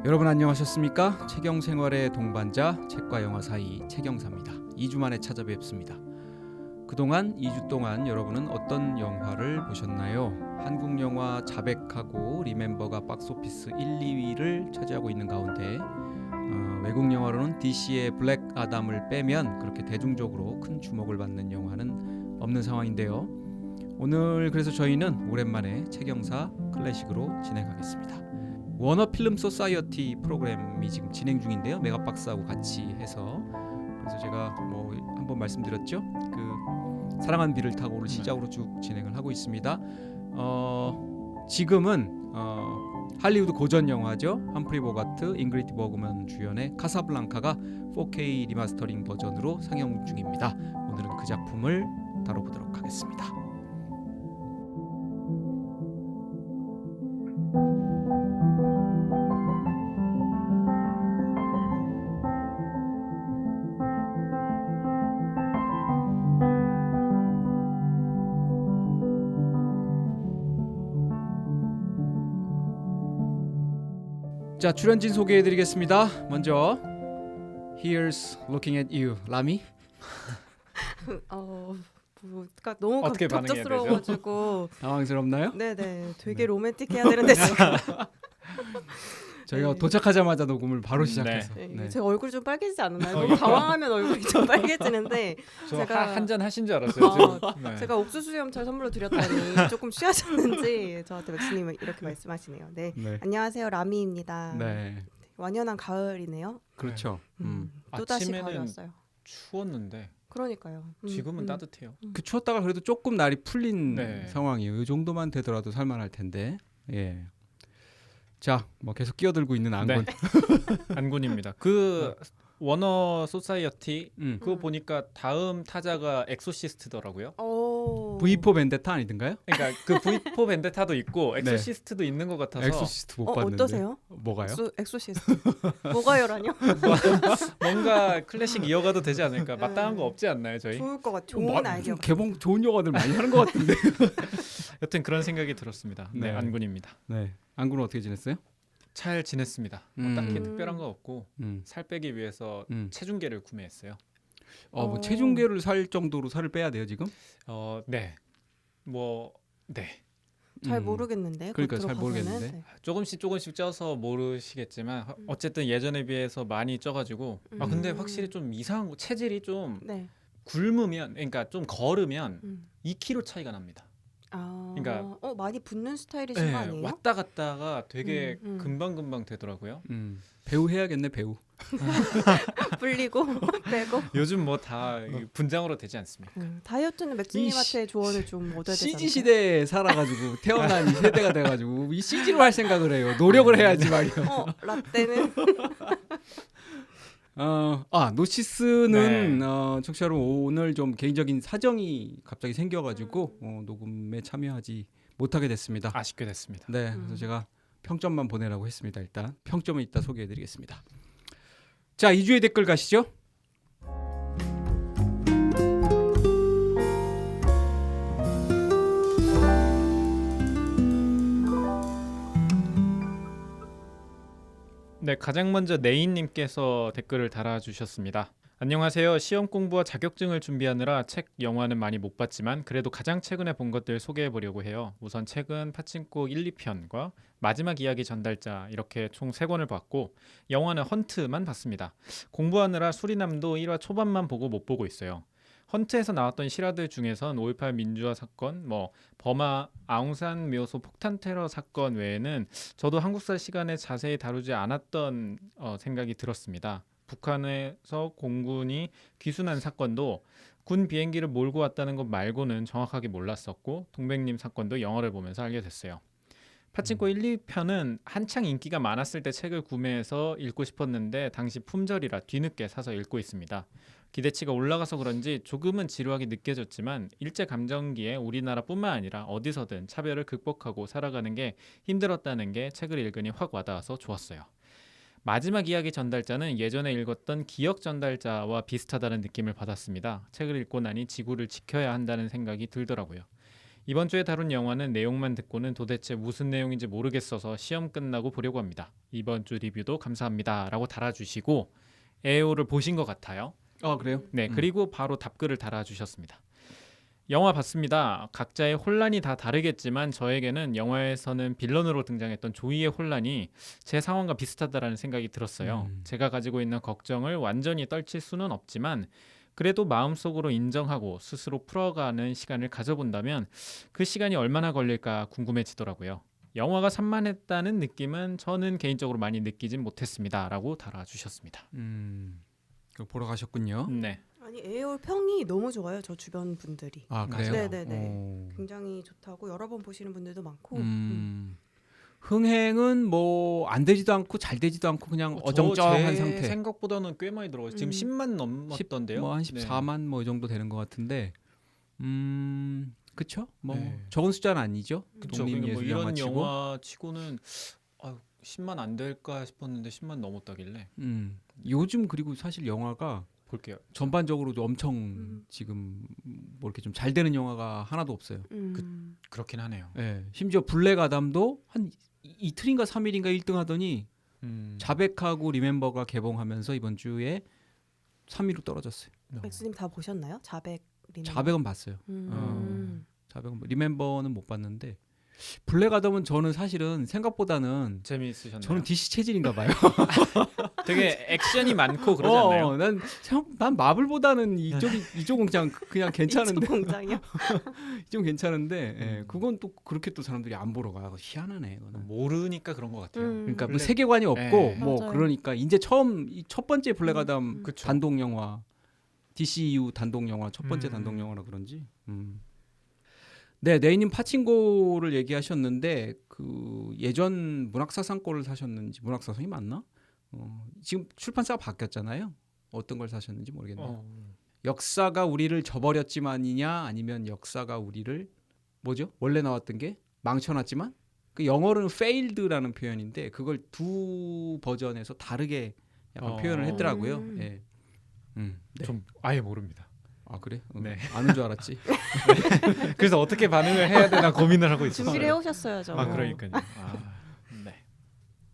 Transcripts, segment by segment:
여러분 안녕하셨습니까? 책영생활의 동반자 책과 영화 사이 책영사입니다. 2주 만에 찾아뵙습니다. 그동안 2주 동안 여러분은 어떤 영화를 보셨나요? 한국 영화 자백하고 리멤버가 박스오피스 1, 2위를 차지하고 있는 가운데 외국 영화로는 DC의 블랙 아담을 빼면 그렇게 대중적으로 큰 주목을 받는 영화는 없는 상황인데요. 오늘 그래서 저희는 오랜만에 책영사 클래식으로 진행하겠습니다. 워너 필름 소사이어티 프로그램이 지금 진행 중인데요. 메가박스하고 같이 해서 그래서 제가 뭐 한번 말씀드렸죠. 그 사랑한 비를 타고를 시작으로 쭉 진행을 하고 있습니다. 지금은 할리우드 고전 영화죠. 함프리 보가트, 잉그리드 버그만 주연의 카사블랑카가 4K 리마스터링 버전으로 상영 중입니다. 오늘은 그 작품을 다뤄보도록 하겠습니다. 자, 출연진 소개해드리겠습니다. 먼저 Here's Looking at You, 라미. 그러니까 너무 어떻게 갑작스러워가지고 당황스럽나요? 네네 되게 로맨틱해야 되는데 저희가 네. 도착하자마자 녹음을 바로 시작해서 네. 제 얼굴 좀 빨개지지 않나요? 너무 당황하면 얼굴이 좀 빨개지는데 저 제가- 한잔 하신 줄 알았어요. 지금. 네. 제가 옥수수 염찰 선물로 드렸더니 조금 취하셨는지 저한테 맥주님은 이렇게 말씀하시네요. 네. 네. 안녕하세요, 라미입니다. 네, 완연한 가을이네요. 그렇죠. 또다시 아침에는 가을이 왔어요. 추웠는데 그러니까요. 지금은 따뜻해요. 그 추웠다가 그래도 조금 날이 풀린 네. 상황이에요. 이 정도만 되더라도 살만할 텐데. 예. 자, 뭐 계속 끼어들고 있는 안군. 네. 안군입니다. 그 워너 소사이어티 그거 보니까 다음 타자가 엑소시스트더라고요. V4 벤데타 아니던가요? 그러니까 그 V4 벤데타도 있고 네. 엑소시스트도 있는 것 같아서 엑소시스트 못 봤는데. 어떠세요? 뭐가요? 엑소시스트. 뭐가요라뇨? 뭔가 클래식 이어가도 되지 않을까? 네. 마땅한 거 없지 않나요, 저희? 좋을 것 같아. 좋은 아이디어. 개봉 좋은 영화들 많이 하는 것 같은데. 여튼 그런 생각이 들었습니다. 네, 네. 안군입니다. 네. 안군은 어떻게 지냈어요? 잘 지냈습니다. 딱히 특별한 거 없고 살 빼기 위해서 체중계를 구매했어요. 뭐 체중계를 살 정도로 살을 빼야 돼요 지금? 네. 네. 잘 모르겠는데. 그러니까 겉으로 잘 봐서는. 모르겠는데. 네. 조금씩 쪄서 모르시겠지만 어쨌든 예전에 비해서 많이 쪄가지고 근데 확실히 좀 이상한 거 체질이 좀 네. 굶으면 그러니까 좀 걸으면 2kg 차이가 납니다. 그러니까 많이 붓는 스타일이신 거 아니에요? 왔다 갔다가 되게 음. 금방 되더라고요. 배우 해야겠네 배우. 불리고 빼고. 요즘 뭐 다 분장으로 되지 않습니까? 다이어트는 맥주님한테 조언을 좀 얻어야 되지 CG 않을까요? 시대에 살아가지고 태어난 이 세대가 돼가지고 이 CG로 할 생각을 해요. 노력을 해야지 말이요. 라떼는 노시스는 네. 청취자 여러분 오늘 좀 개인적인 사정이 갑자기 생겨가지고 녹음에 참여하지 못하게 됐습니다. 아쉽게 됐습니다. 네, 그래서 제가 평점만 보내라고 했습니다. 일단 평점은 이따 소개해드리겠습니다. 자, 2주의 댓글 가시죠. 네, 가장 먼저 네인님께서 댓글을 달아주셨습니다. 안녕하세요. 시험 공부와 자격증을 준비하느라 책, 영화는 많이 못 봤지만 그래도 가장 최근에 본 것들 소개해보려고 해요. 우선 책은 파친코 1, 2편과 마지막 이야기 전달자 이렇게 총 3권을 봤고 영화는 헌트만 봤습니다. 공부하느라 수리남도 1화 초반만 보고 못 보고 있어요. 헌트에서 나왔던 실화들 중에선 5.18 민주화 사건, 버마 아웅산 묘소 폭탄 테러 사건 외에는 저도 한국사 시간에 자세히 다루지 않았던 생각이 들었습니다. 북한에서 공군이 귀순한 사건도 군 비행기를 몰고 왔다는 것 말고는 정확하게 몰랐었고 동백님 사건도 영화를 보면서 알게 됐어요. 파친코 1, 2편은 한창 인기가 많았을 때 책을 구매해서 읽고 싶었는데 당시 품절이라 뒤늦게 사서 읽고 있습니다. 기대치가 올라가서 그런지 조금은 지루하게 느껴졌지만 일제감정기에 우리나라뿐만 아니라 어디서든 차별을 극복하고 살아가는 게 힘들었다는 게 책을 읽으니 확 와닿아서 좋았어요. 마지막 이야기 전달자는 예전에 읽었던 기억 전달자와 비슷하다는 느낌을 받았습니다. 책을 읽고 나니 지구를 지켜야 한다는 생각이 들더라고요. 이번 주에 다룬 영화는 내용만 듣고는 도대체 무슨 내용인지 모르겠어서 시험 끝나고 보려고 합니다. 이번 주 리뷰도 감사합니다 라고 달아주시고 에오를 보신 것 같아요. 아 그래요? 네, 그리고 바로 답글을 달아주셨습니다. 영화 봤습니다. 각자의 혼란이 다 다르겠지만 저에게는 영화에서는 빌런으로 등장했던 조이의 혼란이 제 상황과 비슷하다라는 생각이 들었어요. 제가 가지고 있는 걱정을 완전히 떨칠 수는 없지만 그래도 마음속으로 인정하고 스스로 풀어가는 시간을 가져본다면 그 시간이 얼마나 걸릴까 궁금해지더라고요. 영화가 산만했다는 느낌은 저는 개인적으로 많이 느끼진 못했습니다 라고 달아주셨습니다. 그거 보러 가셨군요. 네. 아니 에어올 평이 너무 좋아요. 저 주변 분들이. 아 그래요? 네네네. 굉장히 좋다고 여러 번 보시는 분들도 많고. 흥행은 뭐 안 되지도 않고 잘 되지도 않고 그냥 어정쩡한 제 상태. 생각보다는 꽤 많이 들어가요. 지금 10만 넘었던데요. 뭐 한 14만 뭐 이 정도 되는 것 같은데. 그쵸? 뭐 네. 적은 숫자는 아니죠. 그쵸. 독립 그러니까 뭐 예술 이런 영화치고. 영화치고는 10만 안 될까 싶었는데 10만 넘었다길래 요즘 그리고 사실 영화가 볼게요. 전반적으로도 엄청 지금 뭐 이렇게 좀 잘 되는 영화가 하나도 없어요. 그렇긴 하네요. 예. 심지어 블랙 아담도 한 이틀인가 3일인가 1등 하더니 자백하고 리멤버가 개봉하면서 이번 주에 3위로 떨어졌어요. 백수님 다 보셨나요? 자백 리멤버. 자백은 봤어요. 자백은 리멤버는 못 봤는데 블랙 아담은 저는 사실은 생각보다는 재미있으셨나요? 저는 DC 체질인가 봐요. 되게 액션이 많고 그러지 않나요? 난 마블보다는 이쪽은 그냥 괜찮은데. 이쪽 공장이요. 좀 괜찮은데 예, 그건 또 그렇게 또 사람들이 안 보러 가요. 희한하네 이거는. 모르니까 그런 것 같아요. 그러니까 뭐 블랙- 세계관이 없고 네. 뭐 맞아요. 그러니까 이제 이 첫 번째 블랙 아담 그쵸. 단독 영화 DCU 단독 영화 첫 번째 음. 단독 영화라 그런지. 네, 네이님 파친코를 얘기하셨는데 그 예전 문학사상권을 사셨는지 문학사상이 맞나? 지금 출판사가 바뀌었잖아요. 어떤 걸 사셨는지 모르겠네요. 역사가 우리를 저버렸지만이냐 아니면 역사가 우리를 뭐죠? 원래 나왔던 게 망쳐놨지만 그 영어로는 failed라는 표현인데 그걸 두 버전에서 다르게 약간 표현을 했더라고요. 예. 네. 좀 아예 모릅니다. 아 그래? 네. 아는 줄 알았지. 그래서 어떻게 반응을 해야 되나 고민을 하고 있었어요. 준비를 해오셨어야죠. 그러니까요. 네.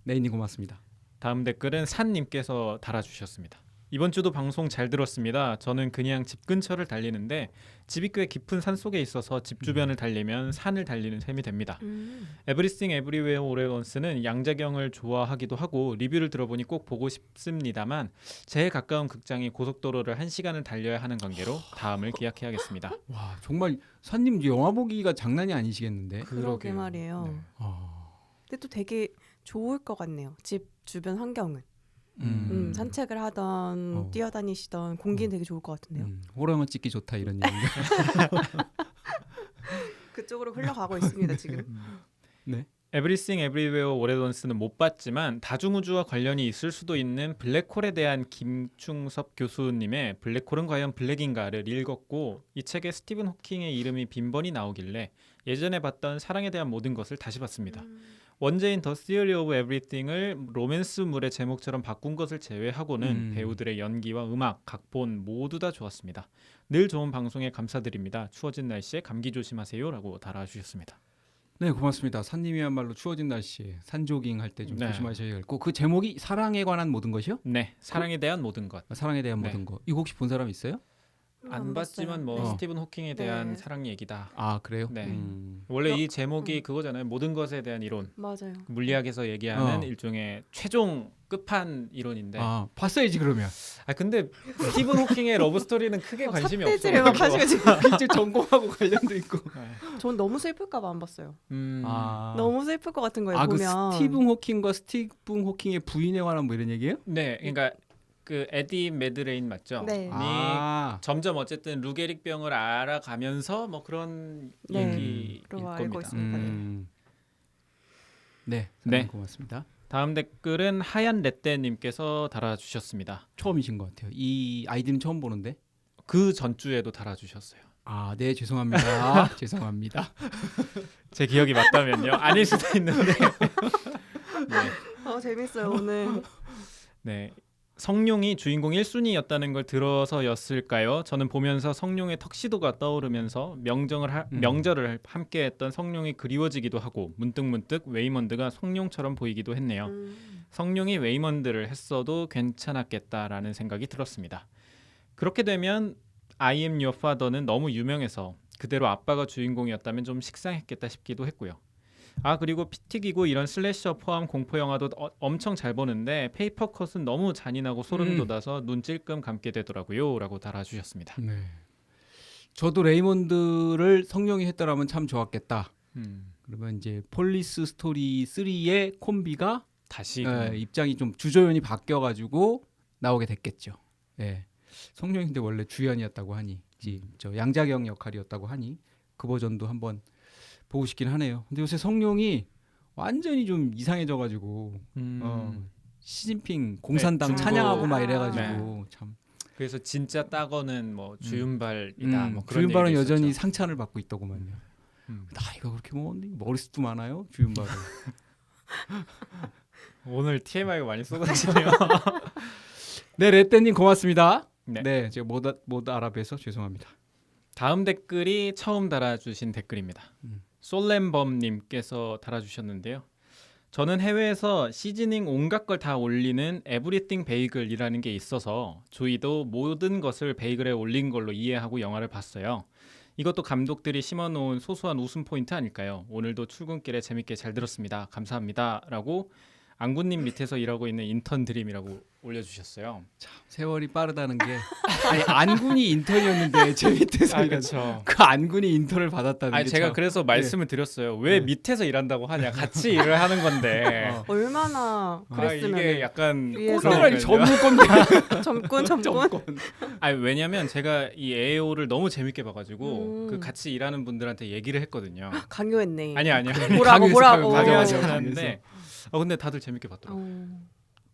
네이님 고맙습니다. 다음 댓글은 산님께서 달아주셨습니다. 이번 주도 방송 잘 들었습니다. 저는 그냥 집 근처를 달리는데 집이 꽤 깊은 산 속에 있어서 집 주변을 달리면 산을 달리는 셈이 됩니다. 에브리띵 에브리웨어 오레건스는 양자경을 좋아하기도 하고 리뷰를 들어보니 꼭 보고 싶습니다만 제일 가까운 극장이 고속도로를 1시간을 달려야 하는 관계로 다음을 기약해야겠습니다. 와 정말 산님 영화 보기가 장난이 아니시겠는데. 그러게 그러게요. 말이에요. 네. 근데 또 되게 좋을 것 같네요. 집 주변 환경은. 산책을 하던 뛰어다니시던 공기는 되게 좋을 것 같은데요. 호러만 찍기 좋다 이런 얘기인가? 그쪽으로 흘러가고 있습니다 지금. 네. 에브리띵 에브리웨어 오레던스는 못 봤지만 다중우주와 관련이 있을 수도 있는 블랙홀에 대한 김충섭 교수님의 블랙홀은 과연 블랙인가를 읽었고 이 책에 스티븐 호킹의 이름이 빈번히 나오길래 예전에 봤던 사랑에 대한 모든 것을 다시 봤습니다. 원제인 더 Theory of Everything을 로맨스물의 제목처럼 바꾼 것을 제외하고는 배우들의 연기와 음악, 각본 모두 다 좋았습니다. 늘 좋은 방송에 감사드립니다. 추워진 날씨에 감기 조심하세요 라고 달아주셨습니다. 네 고맙습니다. 산님이야말로 추워진 날씨에 산조깅 할 때 좀 네. 조심하셔야겠고 그 제목이 사랑에 관한 모든 것이요? 네, 사랑에 대한 모든 것. 사랑에 대한 네. 모든 것. 이거 혹시 본 사람 있어요? 안 봤지만 뭐 네. 스티븐 호킹에 대한 네. 사랑 얘기다. 아 그래요? 네. 원래 이 제목이 그거잖아요. 모든 것에 대한 이론. 맞아요. 물리학에서 얘기하는 일종의 최종 끝판 이론인데. 아 봤어야지 그러면. 근데 스티븐 호킹의 러브 스토리는 크게 관심이 없어요. 삿대질을 막 하시고 지금. 이제 전공하고 관련도 있고. 전 너무 슬플까봐 안 봤어요. 너무 슬플 것 같은 거예요 그 보면. 스티븐 호킹과 스티븐 호킹의 부인에 관한 뭐 이런 얘기예요? 네, 그러니까 그 에디 매드레인 맞죠? 네. 점점 어쨌든 루게릭 병을 알아가면서 뭐 그런 네. 얘기일 그로 알고 겁니다. 있습니다. 네, 네. 고맙습니다. 다음 댓글은 하얀 레떼님께서 달아주셨습니다. 처음이신 것 같아요. 이 아이디는 처음 보는데. 그 전주에도 달아주셨어요. 아, 네 죄송합니다. 죄송합니다. 제 기억이 맞다면요. 아닐 수도 있는데. 네. 재밌어요 오늘. 네. 성룡이 주인공 1순위였다는 걸 들어서였을까요? 저는 보면서 성룡의 턱시도가 떠오르면서 명절을 함께했던 성룡이 그리워지기도 하고 문득문득 웨이먼드가 성룡처럼 보이기도 했네요. 성룡이 웨이먼드를 했어도 괜찮았겠다라는 생각이 들었습니다. 그렇게 되면 I am your father는 너무 유명해서 그대로 아빠가 주인공이었다면 좀 식상했겠다 싶기도 했고요. 그리고 피 튀기고 이런 슬래셔 포함 공포 영화도 엄청 잘 보는데 페이퍼컷은 너무 잔인하고 소름 돋아서 눈 찔끔 감게 되더라고요 라고 달아주셨습니다. 네. 저도 레이먼드를 성룡이 했더라면 참 좋았겠다. 그러면 이제 폴리스 스토리 3의 콤비가 다시 입장이 좀 주조연이 바뀌어가지고 나오게 됐겠죠. 예. 성룡인데 원래 주연이었다고 하니, 저 양자경 역할이었다고 하니 그 버전도 한번 보고 싶긴 하네요. 근데 요새 성룡이 완전히 좀 이상해져가지고 시진핑 공산당 네, 찬양하고 막 이래가지고 네. 참. 그래서 진짜 따거는 뭐 주윤발이다 뭐 그런 주윤발은 얘기도 여전히 있었죠. 상찬을 받고 있더구만요. 나이가 그렇게 먹었는데 머리숱도 많아요, 주윤발은. 오늘 TMI가 많이 쏟아지네요. 네, 레떼님 고맙습니다. 네. 네, 제가 못 알아뵈서 죄송합니다. 다음 댓글이 처음 달아주신 댓글입니다. 솔렘범님께서 달아주셨는데요. 저는 해외에서 시즈닝 온갖 걸 다 올리는 에브리띵 베이글이라는 게 있어서 조이도 모든 것을 베이글에 올린 걸로 이해하고 영화를 봤어요. 이것도 감독들이 심어놓은 소소한 웃음 포인트 아닐까요? 오늘도 출근길에 재밌게 잘 들었습니다. 감사합니다. 라고 안구님 밑에서 일하고 있는 인턴 드림이라고 올려주셨어요. 참 세월이 빠르다는 게 아니 안군이 인턴이었는데 제 밑에서 그렇죠. 그 안군이 인턴을 받았다는 게 제가 참. 그래서 말씀을 드렸어요. 왜 밑에서 일하는 하냐? 같이 일을 하는 건데. 얼마나 그랬으면 이게 약간 위에서. 꼴찌라니 그러니까요. 점권. 왜냐면 제가 이 AO를 너무 재밌게 봐가지고 그 같이 일하는 분들한테 얘기를 했거든요. 강요했네. 아니야. 뭐라고. 강요하지 강요해서. 않았는데 근데 다들 재밌게 봤더라고요.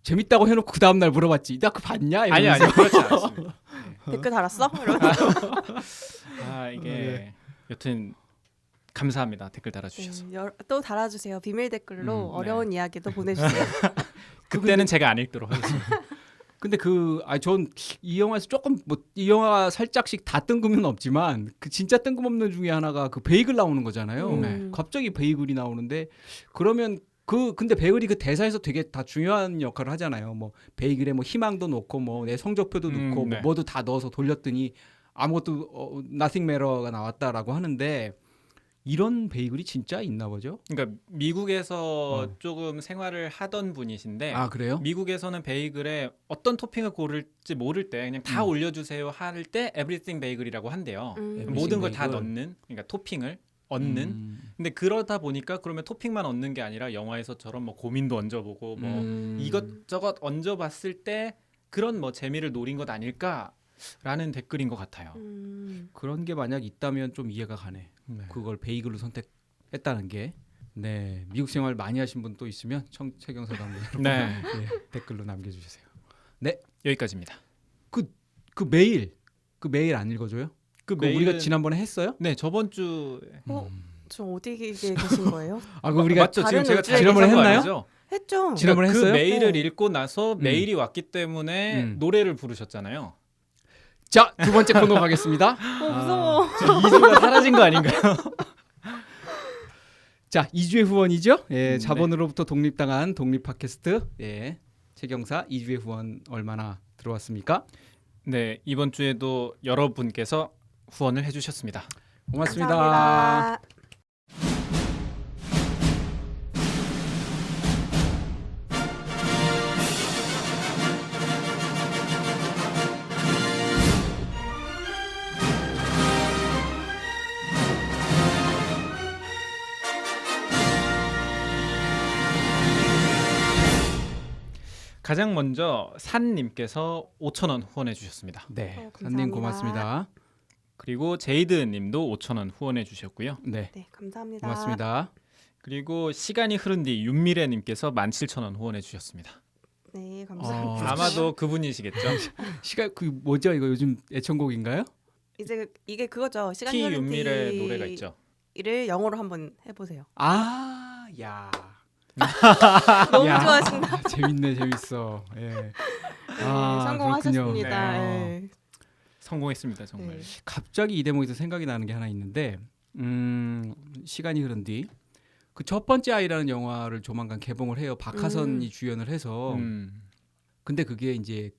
재밌다고 해놓고 그 다음날 물어봤지. 나 그거 봤냐? 아니 이러면서. 그렇지 않습니다. 댓글 달았어? 이러면서. 이게 여튼 감사합니다. 댓글 달아주셔서. 또 달아주세요. 비밀 댓글로 네. 어려운 이야기도 보내주세요. 그때는 제가 안 읽도록 하겠습니다. 근데 전 이 영화에서 조금 이 영화 살짝씩 다 뜬금은 없지만 그 진짜 뜬금없는 중에 하나가 그 베이글 나오는 거잖아요. 네. 갑자기 베이글이 나오는데 그러면 근데 베이글이 그 대사에서 되게 다 중요한 역할을 하잖아요. 뭐 베이글에 뭐 희망도 넣고 뭐 내 성적표도 넣고 네. 뭐도 다 넣어서 돌렸더니 아무것도 nothing matter가 나왔다라고 하는데 이런 베이글이 진짜 있나 보죠? 그러니까 미국에서 조금 생활을 하던 분이신데 그래요? 미국에서는 베이글에 어떤 토핑을 고를지 모를 때 그냥 다 올려주세요 할 때 에브리띵 베이글이라고 한대요. 모든 걸 다 베이글. 넣는, 그러니까 토핑을 얹는. 근데 그러다 보니까 그러면 토핑만 얹는 게 아니라 영화에서처럼 뭐 고민도 얹어보고 뭐 이것저것 얹어봤을 때 그런 뭐 재미를 노린 것 아닐까라는 댓글인 것 같아요. 그런 게 만약 있다면 좀 이해가 가네. 네. 그걸 베이글로 선택했다는 게. 네, 미국 생활 많이 하신 분 또 있으면 최경사도 한번 네. 댓글로 남겨주세요. 여기까지입니다. 그 메일 안 읽어줘요? 그거 우리가 지난번에 했어요? 네, 저번 주에 저 어디 계신 거예요? 그거 우리가 맞죠? 지금 다른 제가 일주일에 지난번에 얘기한 거 했나요? 아니죠? 했죠. 지난번에 그 했어요? 메일을 네. 읽고 나서 메일이 왔기 때문에 노래를 부르셨잖아요. 자, 두 번째 코너 가겠습니다. 무서워. 2주가 사라진 거 아닌가요? 자, 2주의 후원이죠. 자본으로부터 독립당한 독립 팟캐스트. 최경사 2주의 후원 얼마나 들어왔습니까? 네, 이번 주에도 여러분께서 후원을 해주셨습니다. 고맙습니다. 감사합니다. 가장 먼저 산님께서 5,000원 후원해 주셨습니다. 네, 감사합니다. 산님 고맙습니다. 그리고 제이드님도 5,000원 후원해 주셨고요. 네, 네, 감사합니다. 고맙습니다. 그리고 시간이 흐른 뒤 윤미래님께서 17,000원 후원해 주셨습니다. 네, 감사합니다. 아마도 그분이시겠죠. 시간 그 뭐죠? 이거 요즘 애청곡인가요? 이제 이게 그거죠. 시간이 키 흐른 윤미래 뒤 노래가 있죠. 이를 영어로 한번 해보세요. 야. 너무 야, 좋아하신다. 재밌네, 재밌어. 성공하셨습니다. 그렇군요. 네. 성공했습니다 정말. 네. 갑자기 이 대목에서 생각이 나는 게 하나 있는데 시간이 흐른 뒤 그 첫 번째 아이라는 영화를 조만간 개봉을 해요. 박하선이 주연을 해서. 근데 그게 이제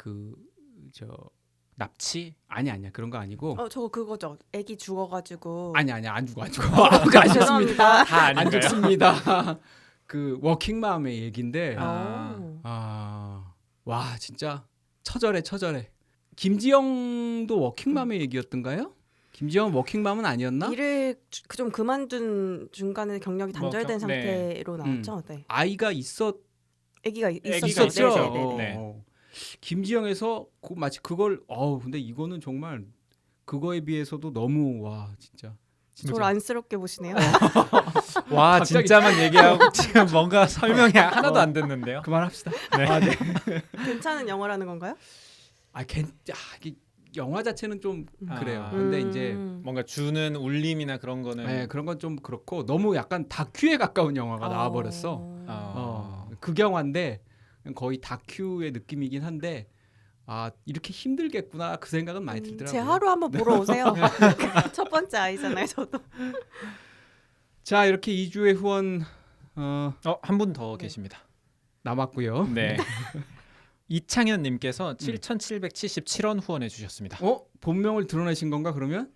납치? 아니야 그런 거 아니고. 저거 그거죠. 애기 죽어가지고. 아니야 안 죽어. 안 죄송합니다. 다 안 아닌가요? 죽습니다. 그 워킹맘의 얘긴데. 아. 와 진짜 처절해. 김지영도 워킹맘의 얘기였던가요? 김지영 워킹맘은 아니었나? 일을 좀 그만둔 중간에 경력이 단절된 뭐, 네. 상태로 나왔죠. 네. 아이가 아기가 아기가 있었죠. 있었죠. 네. 네. 김지영에서 마치 그걸 근데 이거는 정말 그거에 비해서도 너무 와 진짜 저를 안쓰럽게 보시네요. 와 갑자기- 진짜만 얘기하고 지금 뭔가 설명이 하나도 안 됐는데요. 그만합시다. 네. 괜찮은 영화라는 건가요? 이게 영화 자체는 좀 그래요. 아. 근데 이제 뭔가 주는 울림이나 그런 거는 네, 그런 건 좀 그렇고 너무 약간 다큐에 가까운 영화가 나와버렸어. 극영화인데 거의 다큐의 느낌이긴 한데 이렇게 힘들겠구나 그 생각은 많이 들더라고요. 제 하루 한번 보러 오세요. 첫 번째 아이잖아요, 저도. 자 이렇게 2주의 후원 한 분 더 계십니다. 남았고요. 네. 이창현님께서 7,777원 후원해 주셨습니다. 본명을 드러내신 건가 그러면?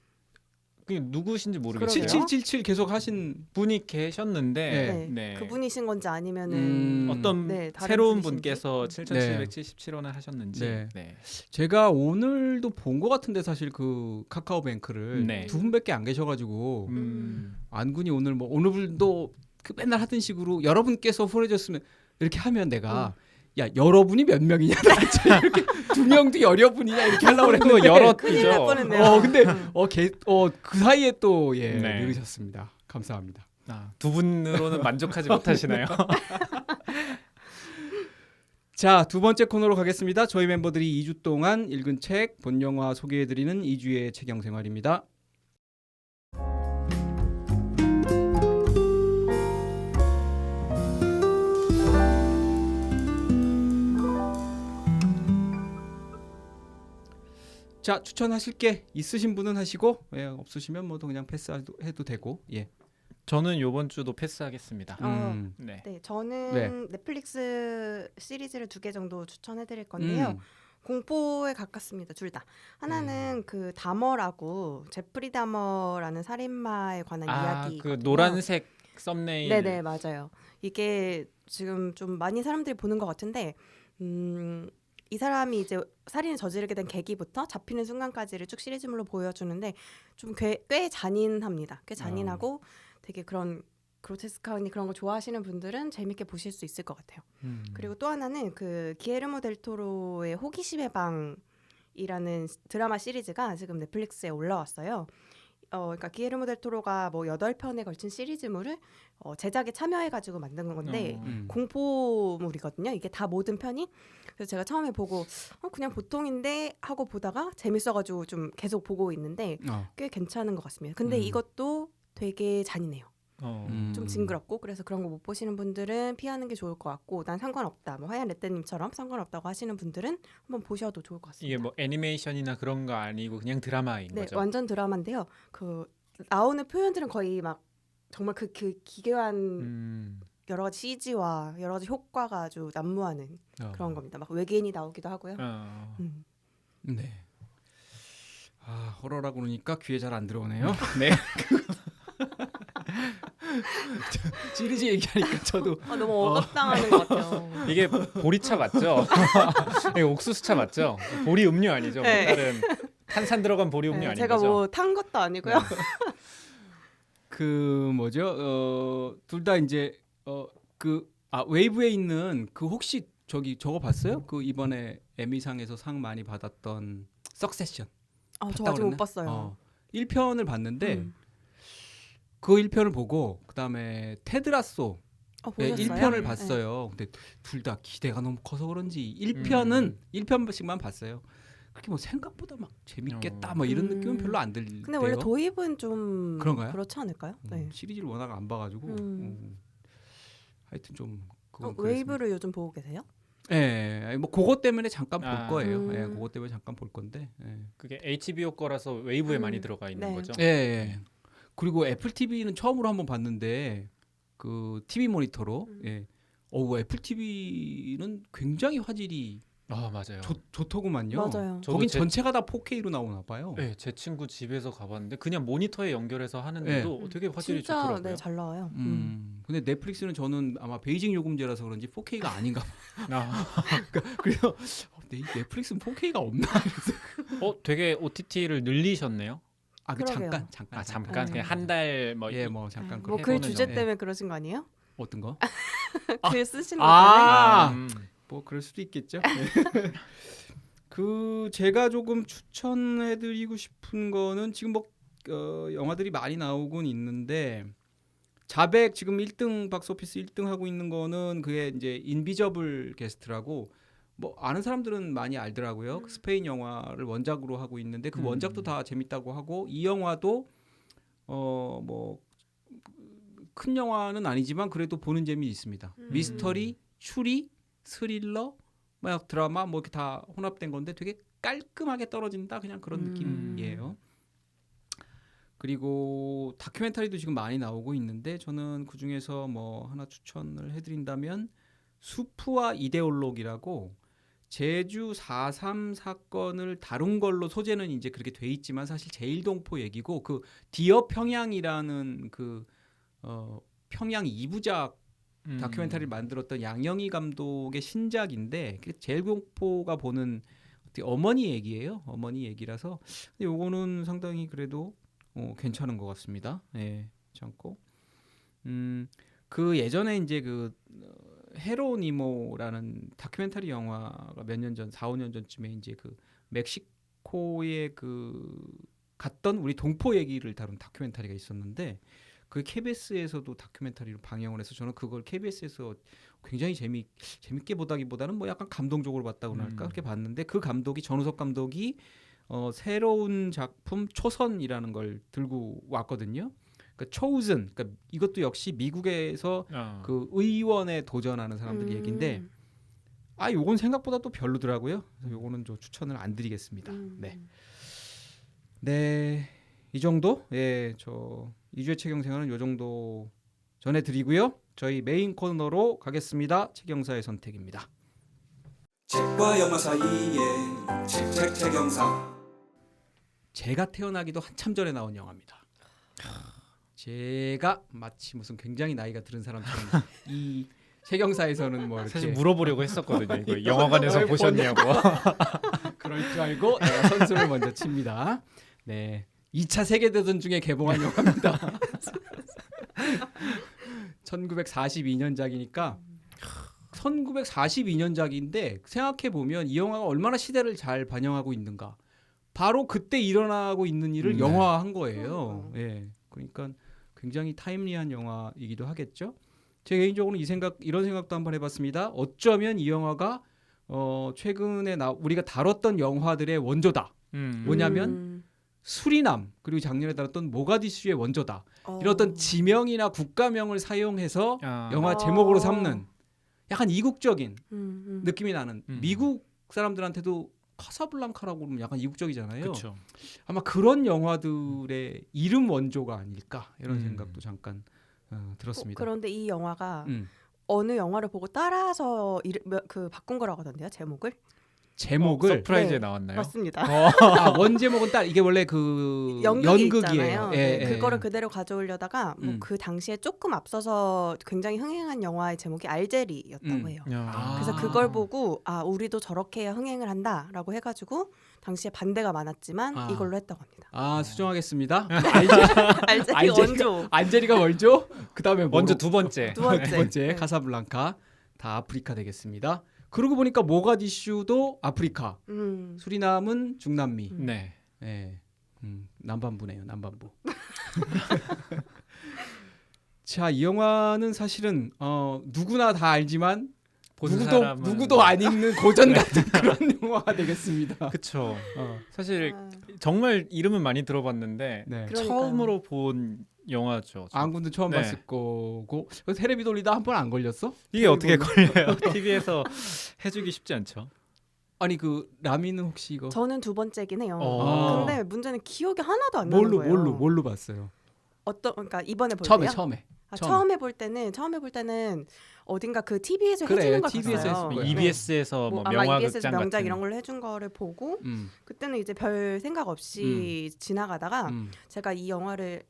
그게 누구신지 모르겠어요. 그러게요. 7777 계속 하신 분이 계셨는데 네. 네. 그분이신 건지 아니면은 어떤 네, 다른 새로운 분이신지. 분께서 7,777원을 하셨는지. 네. 네. 제가 오늘도 본 것 같은데 사실 그 카카오뱅크를 네. 두 분밖에 안 계셔가지고 음. 안군이 오늘 오늘 분도 그 맨날 하던 식으로 여러분께서 후원해줬으면 이렇게 하면 내가 야 여러분이 몇 명이냐 도대체 이렇게 두 명도 여러분이냐 이렇게 하려고 했는데 여러 큰일 날 죠. 뻔했네요. 근데 그 사이에 또 네. 읽으셨습니다. 감사합니다. 두 분으로는 만족하지 못하시나요? 자, 두 번째 코너로 가겠습니다. 저희 멤버들이 2주 동안 읽은 책, 본 영화 소개해드리는 2주의 책영생활입니다. 자, 추천하실 게 있으신 분은 하시고 없으시면 뭐 그냥 패스해도 되고. 예. 저는 이번 주도 패스하겠습니다. 네. 네, 저는 네. 넷플릭스 시리즈를 2개 정도 추천해드릴 건데요. 공포에 가깝습니다. 둘 다. 하나는 그 다머라고 제프리 다머라는 살인마에 관한 이야기. 그 노란색 썸네일. 네네 맞아요. 이게 지금 좀 많이 사람들이 보는 것 같은데 이 사람이 이제 살인을 저지르게 된 계기부터 잡히는 순간까지를 쭉 시리즈물로 보여주는데 좀 꽤 잔인합니다. 꽤 잔인하고 되게 그런 그로테스크한 그런 거 좋아하시는 분들은 재밌게 보실 수 있을 것 같아요. 그리고 또 하나는 그 기에르모 델 토로의 호기심의 방이라는 드라마 시리즈가 지금 넷플릭스에 올라왔어요. 그러니까 기에르모 델 토로가 뭐 8편에 걸친 시리즈물을 제작에 참여해가지고 만든 건데 공포물이거든요. 이게 다 모든 편이. 그래서 제가 처음에 보고 그냥 보통인데 하고 보다가 재밌어가지고 좀 계속 보고 있는데 꽤 괜찮은 것 같습니다. 근데 이것도 되게 잔인해요. 좀 징그럽고 그래서 그런 거 못 보시는 분들은 피하는 게 좋을 것 같고 난 상관없다. 뭐 하얀 레떼님처럼 상관없다고 하시는 분들은 한번 보셔도 좋을 것 같습니다. 이게 뭐 애니메이션이나 그런 거 아니고 그냥 드라마인 네, 거죠? 완전 드라마인데요. 그 나오는 표현들은 거의 막 정말 그 기괴한 여러 가지 CG와 여러 가지 효과가 아주 난무하는 그런 겁니다. 막 외계인이 나오기도 하고요. 네. 호러라고 그러니까 귀에 잘 안 들어오네요. 네. 시리즈 얘기하니까 저도 너무 억압당하는 것 같아요. 이게 보리차 맞죠? 이게 옥수수차 맞죠? 보리 음료 아니죠? 네. 뭐 다른 탄산 들어간 보리 음료 아닌 제가 거죠? 뭐 탄 것도 아니고요. 그 뭐죠? 둘 다 이제 웨이브에 있는 그 혹시 저거 봤어요? 그 이번에 에미상에서 상 많이 받았던 석세션. 저 아직 못 봤어요. 1편을 봤는데 그 1편을 보고 그다음에 테드라소 보셨어요? 1편을 봤어요. 근데 둘 다 기대가 너무 커서 그런지 1편씩만 봤어요. 그렇게 뭐 생각보다 막 재밌겠다 뭐 이런 느낌은 별로 안 들대요. 근데 원래 도입은 좀 그런가요? 그렇지 않을까요? 네. 시리즈를 워낙 안 봐가지고 하여튼 좀 그건 그랬습니다. 웨이브를 요즘 보고 계세요? 예, 뭐 그것 때문에 잠깐 볼 아. 거예요. 예, 그것 때문에 잠깐 볼 건데. 예. 그게 HBO 거라서 웨이브에 많이 들어가 있는 네. 거죠. 예, 예. 그리고 애플 TV는 처음으로 한번 봤는데 그 TV 모니터로. 예. 애플 TV는 굉장히 화질이 아 맞아요. 좋더구만요. 맞아요. 저도 거긴 제- 전체가 다 4K로 나오나 봐요. 네, 제 친구 집에서 가봤는데 그냥 모니터에 연결해서 하는데도 되게 화질이 진짜 좋더라고요. 네, 잘 나와요. 근데 넷플릭스는 저는 아마 베이징 요금제라서 그런지 4K가 아닌가 봐. 아, 그래서 넷플릭스는 4K가 없나? 되게 OTT를 늘리셨네요. 아, 그 그러게요. 잠깐. 아 잠깐 네. 그냥 한 달 뭐 예, 뭐 잠깐 뭐 그렇게 그 해보는 주제 정도. 때문에 그러신 거 아니에요? 어떤 거? 글 쓰시는 거 아! 때문에? 뭐 그럴 수도 있겠죠. 그 제가 조금 추천해드리고 싶은 거는 지금 뭐 영화들이 많이 나오곤 있는데 자백 지금 1등 박스오피스 1등 하고 있는 거는 그게 이제 인비저블 게스트라고 뭐 아는 사람들은 많이 알더라고요. 그 스페인 영화를 원작으로 하고 있는데 그 원작도 다 재밌다고 하고 이 영화도 뭐 큰 영화는 아니지만 그래도 보는 재미 있습니다. 미스터리, 추리, 스릴러, 막 드라마 뭐 이렇게 다 혼합된 건데 되게 깔끔하게 떨어진다 그냥 그런 느낌이에요. 그리고 다큐멘터리도 지금 많이 나오고 있는데 저는 그 중에서 뭐 하나 추천을 해드린다면 수프와 이데올로기라고 제주 4.3 사건을 다룬 걸로 소재는 이제 그렇게 돼 있지만 사실 제일동포 얘기고 그 디어 평양이라는 그 평양 2부작 다큐멘터리를 만들었던 양영희 감독의 신작인데 제일동포가 보는 어머니 얘기예요. 어머니 얘기라서 근데 요거는 상당히 그래도 괜찮은 것 같습니다. 예, 괜찮고 그 예전에 이제 그 헤로니모라는 다큐멘터리 영화가 몇 년 전, 4, 5년 전쯤에 이제 그 멕시코에 그 갔던 우리 동포 얘기를 다룬 다큐멘터리가 있었는데 그 KBS에서도 다큐멘터리로 방영을 해서 저는 그걸 KBS에서 굉장히 재밌게 보다기보다는 뭐 약간 감동적으로 봤다고나 할까 그렇게 봤는데 그 감독이 전우석 감독이 새로운 작품 초선이라는 걸 들고 왔거든요. 그러니까 초우즌, 그러니까 이것도 역시 미국에서 그 의원에 도전하는 사람들 얘기인데 요건 생각보다 또 별로더라고요. 그래서 요거는 좀 추천을 안 드리겠습니다. 네, 이 정도. 예, 저 2주의 책영생활은 요 정도 전해드리고요. 저희 메인 코너로 가겠습니다. 책영사의 선택입니다. 책과 영화 사이에 책영사. 제가 태어나기도 한참 전에 나온 영화입니다. 제가 마치 무슨 굉장히 나이가 들은 사람처럼 이 책영사에서는 뭐 이렇게 사실 물어보려고 했었거든요. 이거 영화관에서 보셨냐고. 그럴 줄 알고 내가 선수를 먼저 칩니다. 네, 2차 세계대전 중에 개봉한 영화입니다. 1942년작이니까 1942년작인데 생각해 보면 이 영화가 얼마나 시대를 잘 반영하고 있는가. 바로 그때 일어나고 있는 일을 영화화한 거예요. 예, 그러니까 굉장히 타임리한 영화이기도 하겠죠. 제 개인적으로는 이런 생각도 한번 해봤습니다. 어쩌면 이 영화가 최근에 우리가 다뤘던 영화들의 원조다. 뭐냐면 수리남 그리고 작년에 다뤘던 모가디슈의 원조다. 이런 어떤 지명이나 국가명을 사용해서 영화 제목으로 삼는 약간 이국적인 느낌이 나는 미국 사람들한테도 카사블랑카라고 그러면 약간 이국적이잖아요. 그렇죠. 아마 그런 영화들의 이름 원조가 아닐까 이런 생각도 잠깐 들었습니다. 그런데 이 영화가 어느 영화를 보고 따라서 바꾼 거라고 하던데요, 제목을? 서프라이즈에 네, 나왔나요? 맞습니다. 원제목은 이게 원래 그 연극이 연극이에요. 있잖아요. 예, 네, 예. 그거를 그대로 가져오려다가 그 당시에 조금 앞서서 굉장히 흥행한 영화의 제목이 알제리였다고 해요. 그래서 그걸 보고 우리도 저렇게 해야 흥행을 한다라고 해가지고 당시에 반대가 많았지만 이걸로 했다고 합니다. 수정하겠습니다. 알제리 원조. 알제리가 원조. 그다음에 먼저 두 번째. 두 번째. 네. 카사블랑카 다 아프리카 되겠습니다. 그러고 보니까 모가디슈도 아프리카, 수리남은 중남미. 네. 네. 남반부네요. 남반부. 자, 이 영화는 사실은 누구나 다 알지만 누구도 안 읽는 고전 같은 그런 영화가 되겠습니다. 그렇죠. 사실 정말 이름은 많이 들어봤는데 네. 그러니까요. 처음으로 본 영화죠. 안군도 처음 네. 봤을 거고 테레비 돌리다 한 번 안 걸렸어? 이게 어떻게 걸려요? TV에서 해주기 쉽지 않죠. 아니 그 라미는 혹시 이거 저는 두 번째긴 해요. 어. 근데 문제는 기억이 하나도 안 나는 거예요. 뭘로 봤어요? 그러니까 이번에 볼 처음에 때요? 처음에. 처음에 볼 때는 어딘가 그 TV에서 그래, 해주는 걸 TV에서 봤어요. 했을 거야. EBS에서 뭐 아마 명화 EBS에서 극장 명작 같은 이런 걸로 해준 거를 보고 음, 그때는 이제 별 생각 없이 지나가다가 제가 이 영화를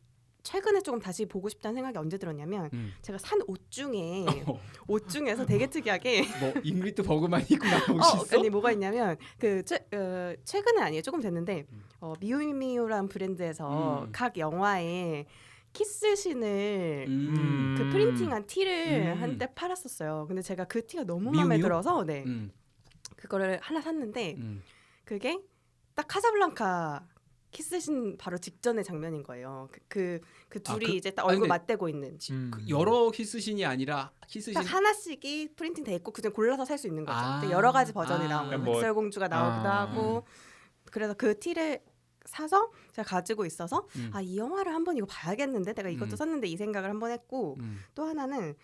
최근에 조금 다시 보고 싶다는 생각이 언제 들었냐면 제가 산 옷 중에 옷 중에서 되게 특이하게 뭐 잉그리드 버그만 입고 나온 옷이 있어? 아니 뭐가 있냐면 최근은 아니에요. 조금 됐는데 미우미우란 브랜드에서 각 영화에 키스신을 그 프린팅한 티를 한때 팔았었어요. 근데 제가 그 티가 너무 마음에 미우미우? 들어서 그거를 하나 샀는데 그게 딱 카사블랑카 키스신 바로 직전의 장면인 거예요. 그 둘이 이제 딱 얼굴 근데 맞대고 있는 그 여러 키스신이 아니라 키스신 딱 하나씩이 프린팅 돼 있고 그중 골라서 살 수 있는 거죠. 아. 여러 가지 버전이 나온 거예요. 뭐- 백설공주가 나오기도 하고 그래서 그 티를 사서 제가 가지고 있어서 이 영화를 한번 이거 봐야겠는데 내가 이것도 샀는데 이 생각을 한번 했고 또 하나는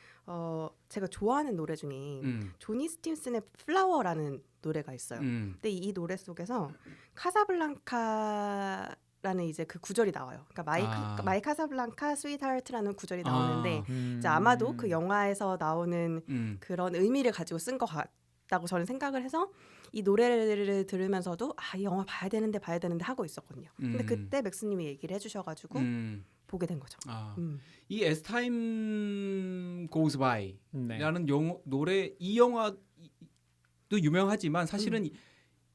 제가 좋아하는 노래 중에 조니 스팀슨의 플라워라는 노래가 있어요. 근데 이 노래 속에서 카사블랑카라는 이제 그 구절이 나와요. 그러니까 마이 카사블랑카 스윗 하트라는 구절이 나오는데 이제 아마도 그 영화에서 나오는 그런 의미를 가지고 쓴 것 같다고 저는 생각을 해서 이 노래를 들으면서도 이 영화 봐야 되는데 하고 있었거든요. 근데 그때 맥스님이 얘기를 해주셔가지고 보게 된 거죠. 이 As Time Goes By라는 네. 노래 이 영화도 유명하지만 사실은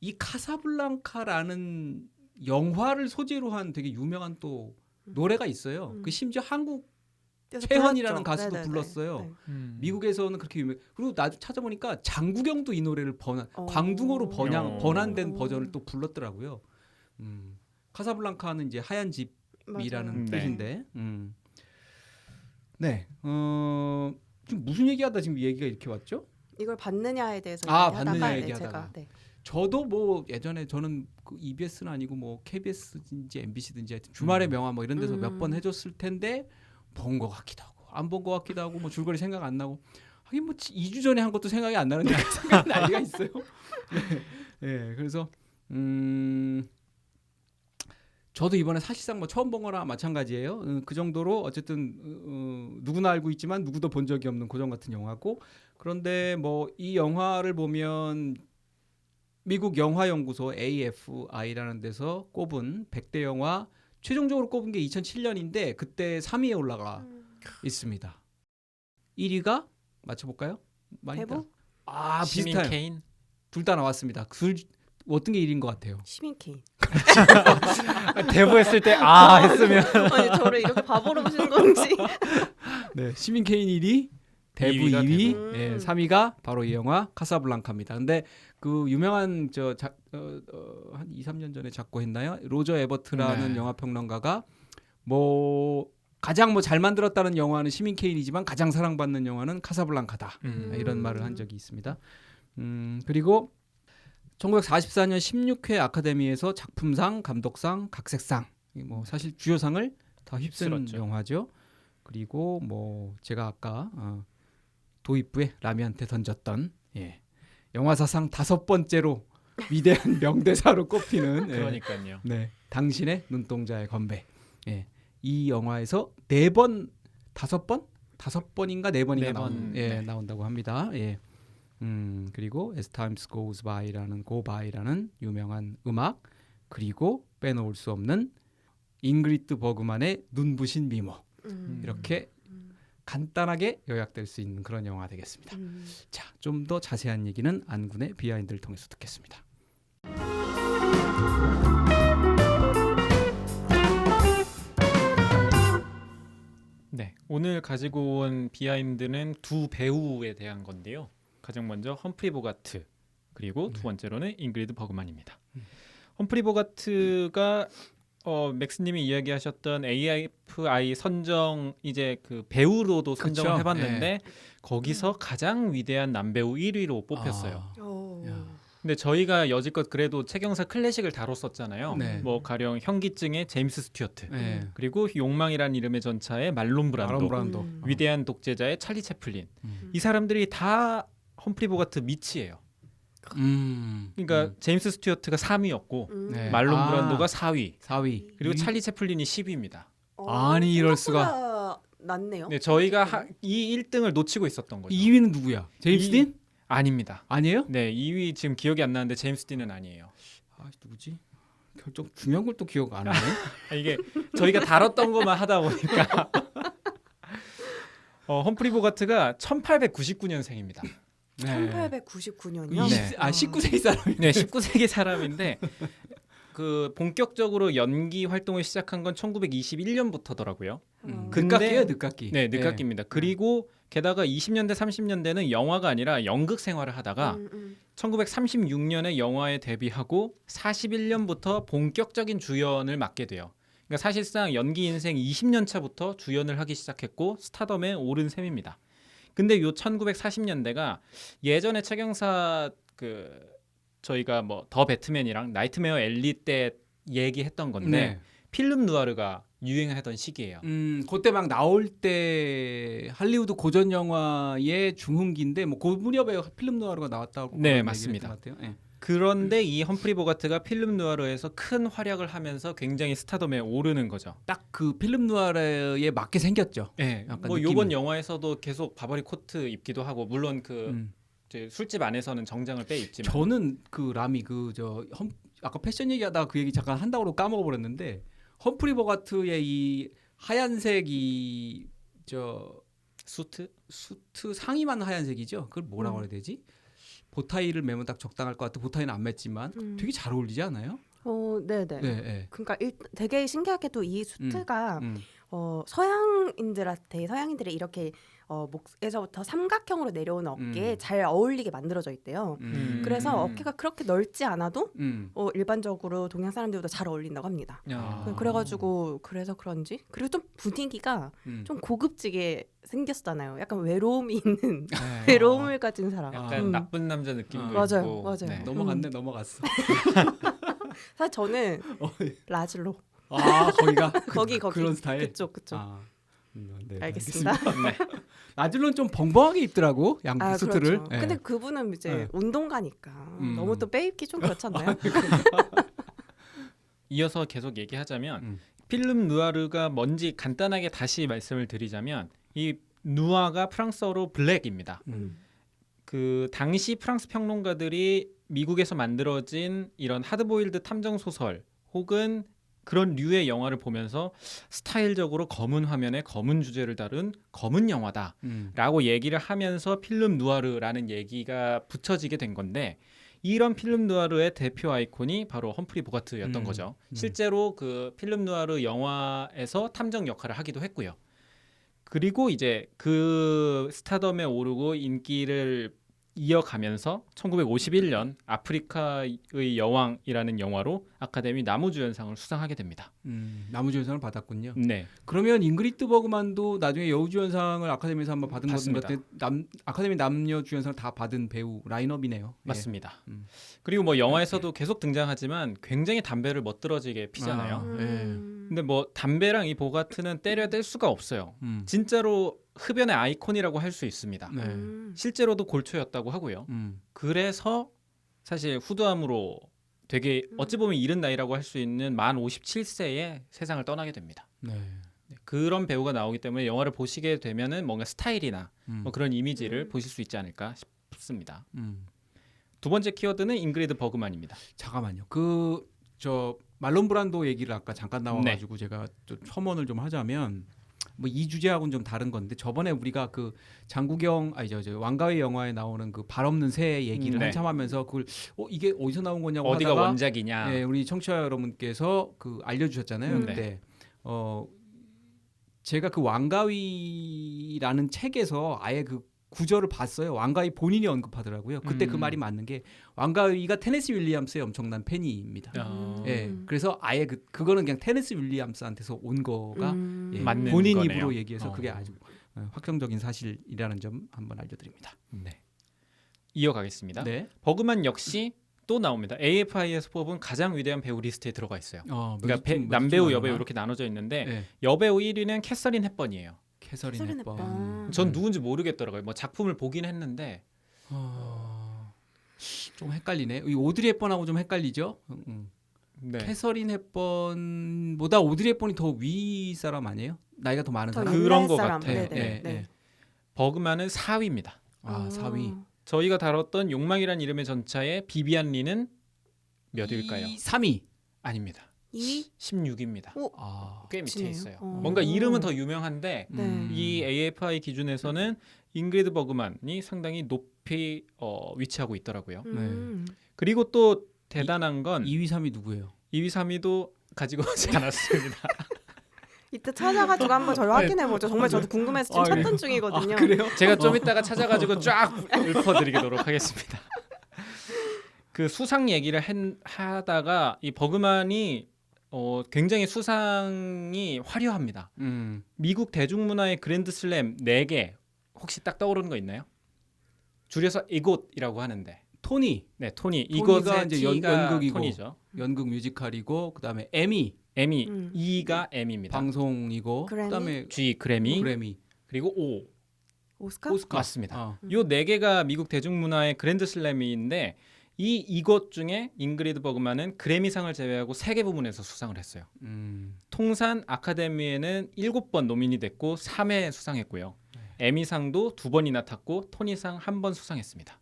이 카사블랑카라는 영화를 소재로 한 되게 유명한 또 노래가 있어요. 그 심지어 한국 채헌이라는 가수도 네네네. 불렀어요. 네. 미국에서는 그렇게 유명. 그리고 나도 찾아보니까 장국영도 이 노래를 광둥어로 번안된 버전을 또 불렀더라고요. 카사블랑카는 이제 하얀 집이라는 맞아요. 뜻인데. 네. 지금 무슨 얘기하다 지금 얘기가 이렇게 왔죠? 이걸 받느냐에 대해서 받느냐 얘기하다가 얘기하다가. 제가 저도 뭐 예전에 저는 그 EBS는 아니고 뭐 KBS든지 MBC든지 하여튼 주말의 명화 뭐 이런 데서 몇 번 해줬을 텐데 본 것 같기도 하고 안 본 것 같기도 하고 뭐 줄거리 생각 안 나고 하긴 뭐 2주 전에 한 것도 생각이 안 나는데 생각이 날 리가 있어요. 네, 그래서 저도 이번에 사실상 뭐 처음 본 거나 마찬가지예요. 그 정도로 어쨌든 누구나 알고 있지만 누구도 본 적이 없는 고전 같은 영화고 그런데 뭐 이 영화를 보면 미국 영화연구소 AFI라는 데서 꼽은 100대 영화 최종적으로 꼽은 게 2007년인데 그때 3위에 올라가 있습니다. 1위가 맞춰볼까요? 대부? 시민 비슷해요. 케인. 둘 다 나왔습니다. 어떤 게 1위인 것 같아요? 시민 케인. 대부했을 때 했으면 아니 저를 이렇게 바보로 보시는 건지. 네, 시민 케인 1위, 대부 2위가 2위, 대부. 네, 3위가 바로 이 영화 카사블랑카입니다. 근데 그 유명한 한 2, 3년 전에 작고했나요? 로저 에버트라는 네. 영화 평론가가 뭐 가장 뭐 잘 만들었다는 영화는 시민 케인이지만 가장 사랑받는 영화는 카사블랑카다. 이런 말을 한 적이 있습니다. 그리고 1944년 16회 아카데미에서 작품상, 감독상, 각색상 뭐 사실 주요상을 다 휩쓴 휩쓸었죠. 영화죠. 그리고 뭐 제가 아까 도입부에 라미한테 던졌던 영화사상 5번째로 위대한 명대사로 꼽히는 그러니까요. 네, 당신의 눈동자의 건배. 이 영화에서 4번, 5번? 5번인가 4번인가 네. 나온다고 합니다. 그리고 As Time Goes By라는 유명한 음악 그리고 빼놓을 수 없는 잉그리드 버그만의 눈부신 미모 이렇게 간단하게 요약될 수 있는 그런 영화 되겠습니다. 자, 좀 더 자세한 얘기는 안군의 비하인드를 통해서 듣겠습니다. 네, 오늘 가지고 온 비하인드는 두 배우에 대한 건데요. 가장 먼저 험프리 보가트 그리고 두 번째로는 잉그리드 버그만입니다. 험프리 보가트가 맥스님이 이야기하셨던 AFI 선정 이제 그 배우로도 선정을 해봤는데 거기서 가장 위대한 남배우 1위로 뽑혔어요. 야. 근데 저희가 여지껏 그래도 책영사 클래식을 다뤘었잖아요. 네. 뭐 가령 현기증의 제임스 스튜어트, 네. 그리고 욕망이란 이름의 전차의 말론 브란도, 마론 브란도. 음. 위대한 독재자의 찰리 채플린. 음. 이 사람들이 다 험프리 보가트 밑이에요. 그러니까 제임스 스튜어트가 3위였고 네. 말론 아. 브란도가 4위, 4위. 그리고 찰리 채플린이 10위입니다. 아니, 이럴 수가. 생각보다 낮네요. 네, 저희가 이 1등을 놓치고 있었던 거죠. 2위는 누구야? 제임스 이- 딘? 아닙니다. 아니에요? 네, 2위 지금 기억이 안 나는데 제임스 딘은 아니에요. 아, 누구지? 결정 중요한 걸 또 기억 안 하네. 이게 저희가 다뤘던 것만 하다 보니까 험프리 보가트가 1899년생입니다. 네. 1899년이요. 네. 19세기 사람이. 네, 19세기 사람인데 그 본격적으로 연기 활동을 시작한 건 1921년부터더라고요. 근데- 늦깎이에요, 늦깎이. 네, 늦깎입니다. 그리고 게다가 20년대 30년대는 영화가 아니라 연극 생활을 하다가 1936년에 영화에 데뷔하고 41년부터 본격적인 주연을 맡게 돼요. 그러니까 사실상 연기 인생 20년 차부터 주연을 하기 시작했고 스타덤에 오른 셈입니다. 근데 요 1940년대가 예전에 책영사 그 저희가 뭐 더 배트맨이랑 나이트메어 엘리 때 얘기했던 건데 네. 필름 누아르가 유행하던 시기예요. 그때 막 나올 때 할리우드 고전 영화의 중흥기인데 뭐 그 무렵에 필름 누아르가 나왔다고 네, 그런 맞습니다. 얘기를 했던 것 같아요. 그런데 이 험프리 보가트가 필름 누아르에서 큰 활약을 하면서 굉장히 스타덤에 오르는 거죠. 딱 그 필름 누아르에 맞게 생겼죠. 네, 약간 뭐 느낌이. 요번 영화에서도 계속 바버리 코트 입기도 하고 물론 그 음. 이제 술집 안에서는 정장을 빼 입지만 저는 그 라미 아까 패션 얘기하다가 그 얘기 잠깐 한다고 까먹어 버렸는데 험프리 보가트의 이 하얀색 수트 수트 상의만 하얀색이죠. 그걸 뭐라고 해야 되지? 보타이를 매면 딱 적당할 것 같아. 보타이는 안 맸지만 되게 잘 어울리지 않아요? 네네. 네. 그러니까 되게 신기하게도 이 수트가 음. 서양인들의 이렇게 목에서부터 삼각형으로 내려오는 어깨에 잘 어울리게 만들어져 있대요. 그래서 어깨가 그렇게 넓지 않아도 일반적으로 동양 사람들보다 잘 어울린다고 합니다. 야. 그래가지고 그래서 그런지 그리고 좀 분위기가 좀 고급지게 생겼잖아요. 약간 외로움이 있는 네. 외로움을 가진 사람. 약간 나쁜 남자 느낌도 맞아요, 있고 맞아요. 네. 넘어갔어. 사실 저는 라즐로 거기가 거기 그런 스타일. 그쪽. 네, 알겠습니다. 네. 라즐로는 좀 벙벙하게 입더라고 양복 수트를. 그렇죠. 네. 근데 그분은 이제 네. 운동가니까 너무 또 빼입기 좀 그렇잖아요. 이어서 계속 얘기하자면 음. 필름 누아르가 뭔지 간단하게 다시 말씀을 드리자면 이 누아가 프랑스어로 블랙입니다. 그 당시 프랑스 평론가들이 미국에서 만들어진 이런 하드보일드 탐정 소설 혹은 그런 류의 영화를 보면서 스타일적으로 검은 화면에 검은 주제를 다룬 검은 영화다라고 얘기를 하면서 필름 누아르라는 얘기가 붙여지게 된 건데 이런 필름 누아르의 대표 아이콘이 바로 험프리 보가트였던 거죠. 실제로 그 필름 누아르 영화에서 탐정 역할을 하기도 했고요. 그리고 이제 그 스타덤에 오르고 인기를 이어가면서 1951년 아프리카의 여왕이라는 영화로 아카데미 나무주연상을 수상하게 됩니다. 나무주연상을 받았군요. 네, 그러면 잉그리드 버그만도 나중에 여우주연상을 아카데미에서 한번 받은 것 받습니다. 같은데 아카데미 남녀주연상을 다 받은 배우 라인업이네요. 맞습니다. 음. 그리고 뭐 영화에서도 계속 등장하지만 굉장히 담배를 멋들어지게 피잖아요. 근데 뭐 담배랑 이 보가트는 때려댈 수가 없어요. 진짜로 흡연의 아이콘이라고 할 수 있습니다. 네. 실제로도 골초였다고 하고요. 그래서 사실 후두암으로 되게 어찌 보면 이른 나이라고 할 수 있는 만 57세에 세상을 떠나게 됩니다. 네. 네, 그런 배우가 나오기 때문에 영화를 보시게 되면은 뭔가 스타일이나 음. 뭐 그런 이미지를 보실 수 있지 않을까 싶습니다. 음. 두 번째 키워드는 잉그리드 버그만입니다. 잠깐만요. 말론 브란도 얘기를 아까 잠깐 나와가지고 제가 좀 첨언을 좀 하자면 뭐 이 주제하고는 좀 다른 건데 저번에 우리가 그 장국영 저 왕가의 영화에 나오는 그 발 없는 새 얘기를 네. 한참 하면서 그걸 이게 어디서 나온 거냐고 어디가 하다가 원작이냐? 네, 우리 청취자 여러분께서 그 알려주셨잖아요. 네. 그때 제가 그 왕가위라는 책에서 아예 그 구절을 봤어요. 왕가위 본인이 언급하더라고요. 그때 그 말이 맞는 게 왕가위가 테네시 윌리엄스의 엄청난 팬입니다. 예, 그래서 아예 그거는 그냥 테네시 윌리엄스한테서 온 거가 예, 맞는 본인 거네요. 입으로 얘기해서 그게 아주 확정적인 사실이라는 점 한번 알려드립니다. 네. 이어가겠습니다. 네. 버그만 역시 또 나옵니다. AFI에서 뽑은 가장 위대한 배우 리스트에 들어가 있어요. 그러니까 몇 남배우, 중 여배우 얼마나? 이렇게 나눠져 있는데 네. 여배우 1위는 캐서린 헵번이에요. 캐서린 캐서린 헵번. 헵번. 전 누군지 모르겠더라고요. 뭐 작품을 보긴 했는데 좀 헷갈리네. 이 오드리 헵번하고 좀 헷갈리죠? 네. 캐서린 헵번보다 오드리 헵번이 더 위 사람 아니에요? 나이가 더 많은 더 사람? 그런 옛날 것 사람. 같아요. 네네. 네. 버그만은 4위입니다. 아, 4위. 저희가 다뤘던 욕망이란 이름의 전차의 비비안 리는 몇 위일까요? 3위. 아닙니다. 2위? 16위입니다. 오. 아. 꽤 밑에 지네요. 있어요. 어. 뭔가 이름은 더 유명한데 네. 이 AFI 기준에서는 잉그리드 버그만이 상당히 높이 위치하고 있더라고요. 그리고 또 대단한 건 2위, 3위 누구예요? 2위, 3위도 가지고 오지 않았습니다. 이때 찾아가지고 한번 저희 확인해보죠. 정말 저도 궁금해서 지금 아, 찾던 중이거든요. 그래요? 제가 좀 이따가 찾아가지고 쫙 읊어드리도록 하겠습니다. 그 수상 얘기를 하다가 이 버그만이 굉장히 수상이 화려합니다. 미국 대중문화의 그랜드슬램 4개 혹시 딱 떠오르는 거 있나요? 줄여서 이곳이라고 하는데 토니. 네, 토니. 토니가 이것의 이제 T가 연극이고 토니죠. 연극 뮤지컬이고 그다음에 에미 에미, 음. E가 M입니다. 방송이고 그래미? 그다음에 G 그래미, 그래미. 그리고 O 오스카? 오스카. 맞습니다. 어. 요 4개가 미국 대중문화의 그랜드슬램인데 이곳 중에 잉그리드 버그만은 그래미상을 제외하고 3개 부문에서 수상을 했어요. 통산 아카데미에는 7번 노미니 됐고 3회 수상했고요. 에미상도 2번이나 탔고 토니상 1번 수상했습니다.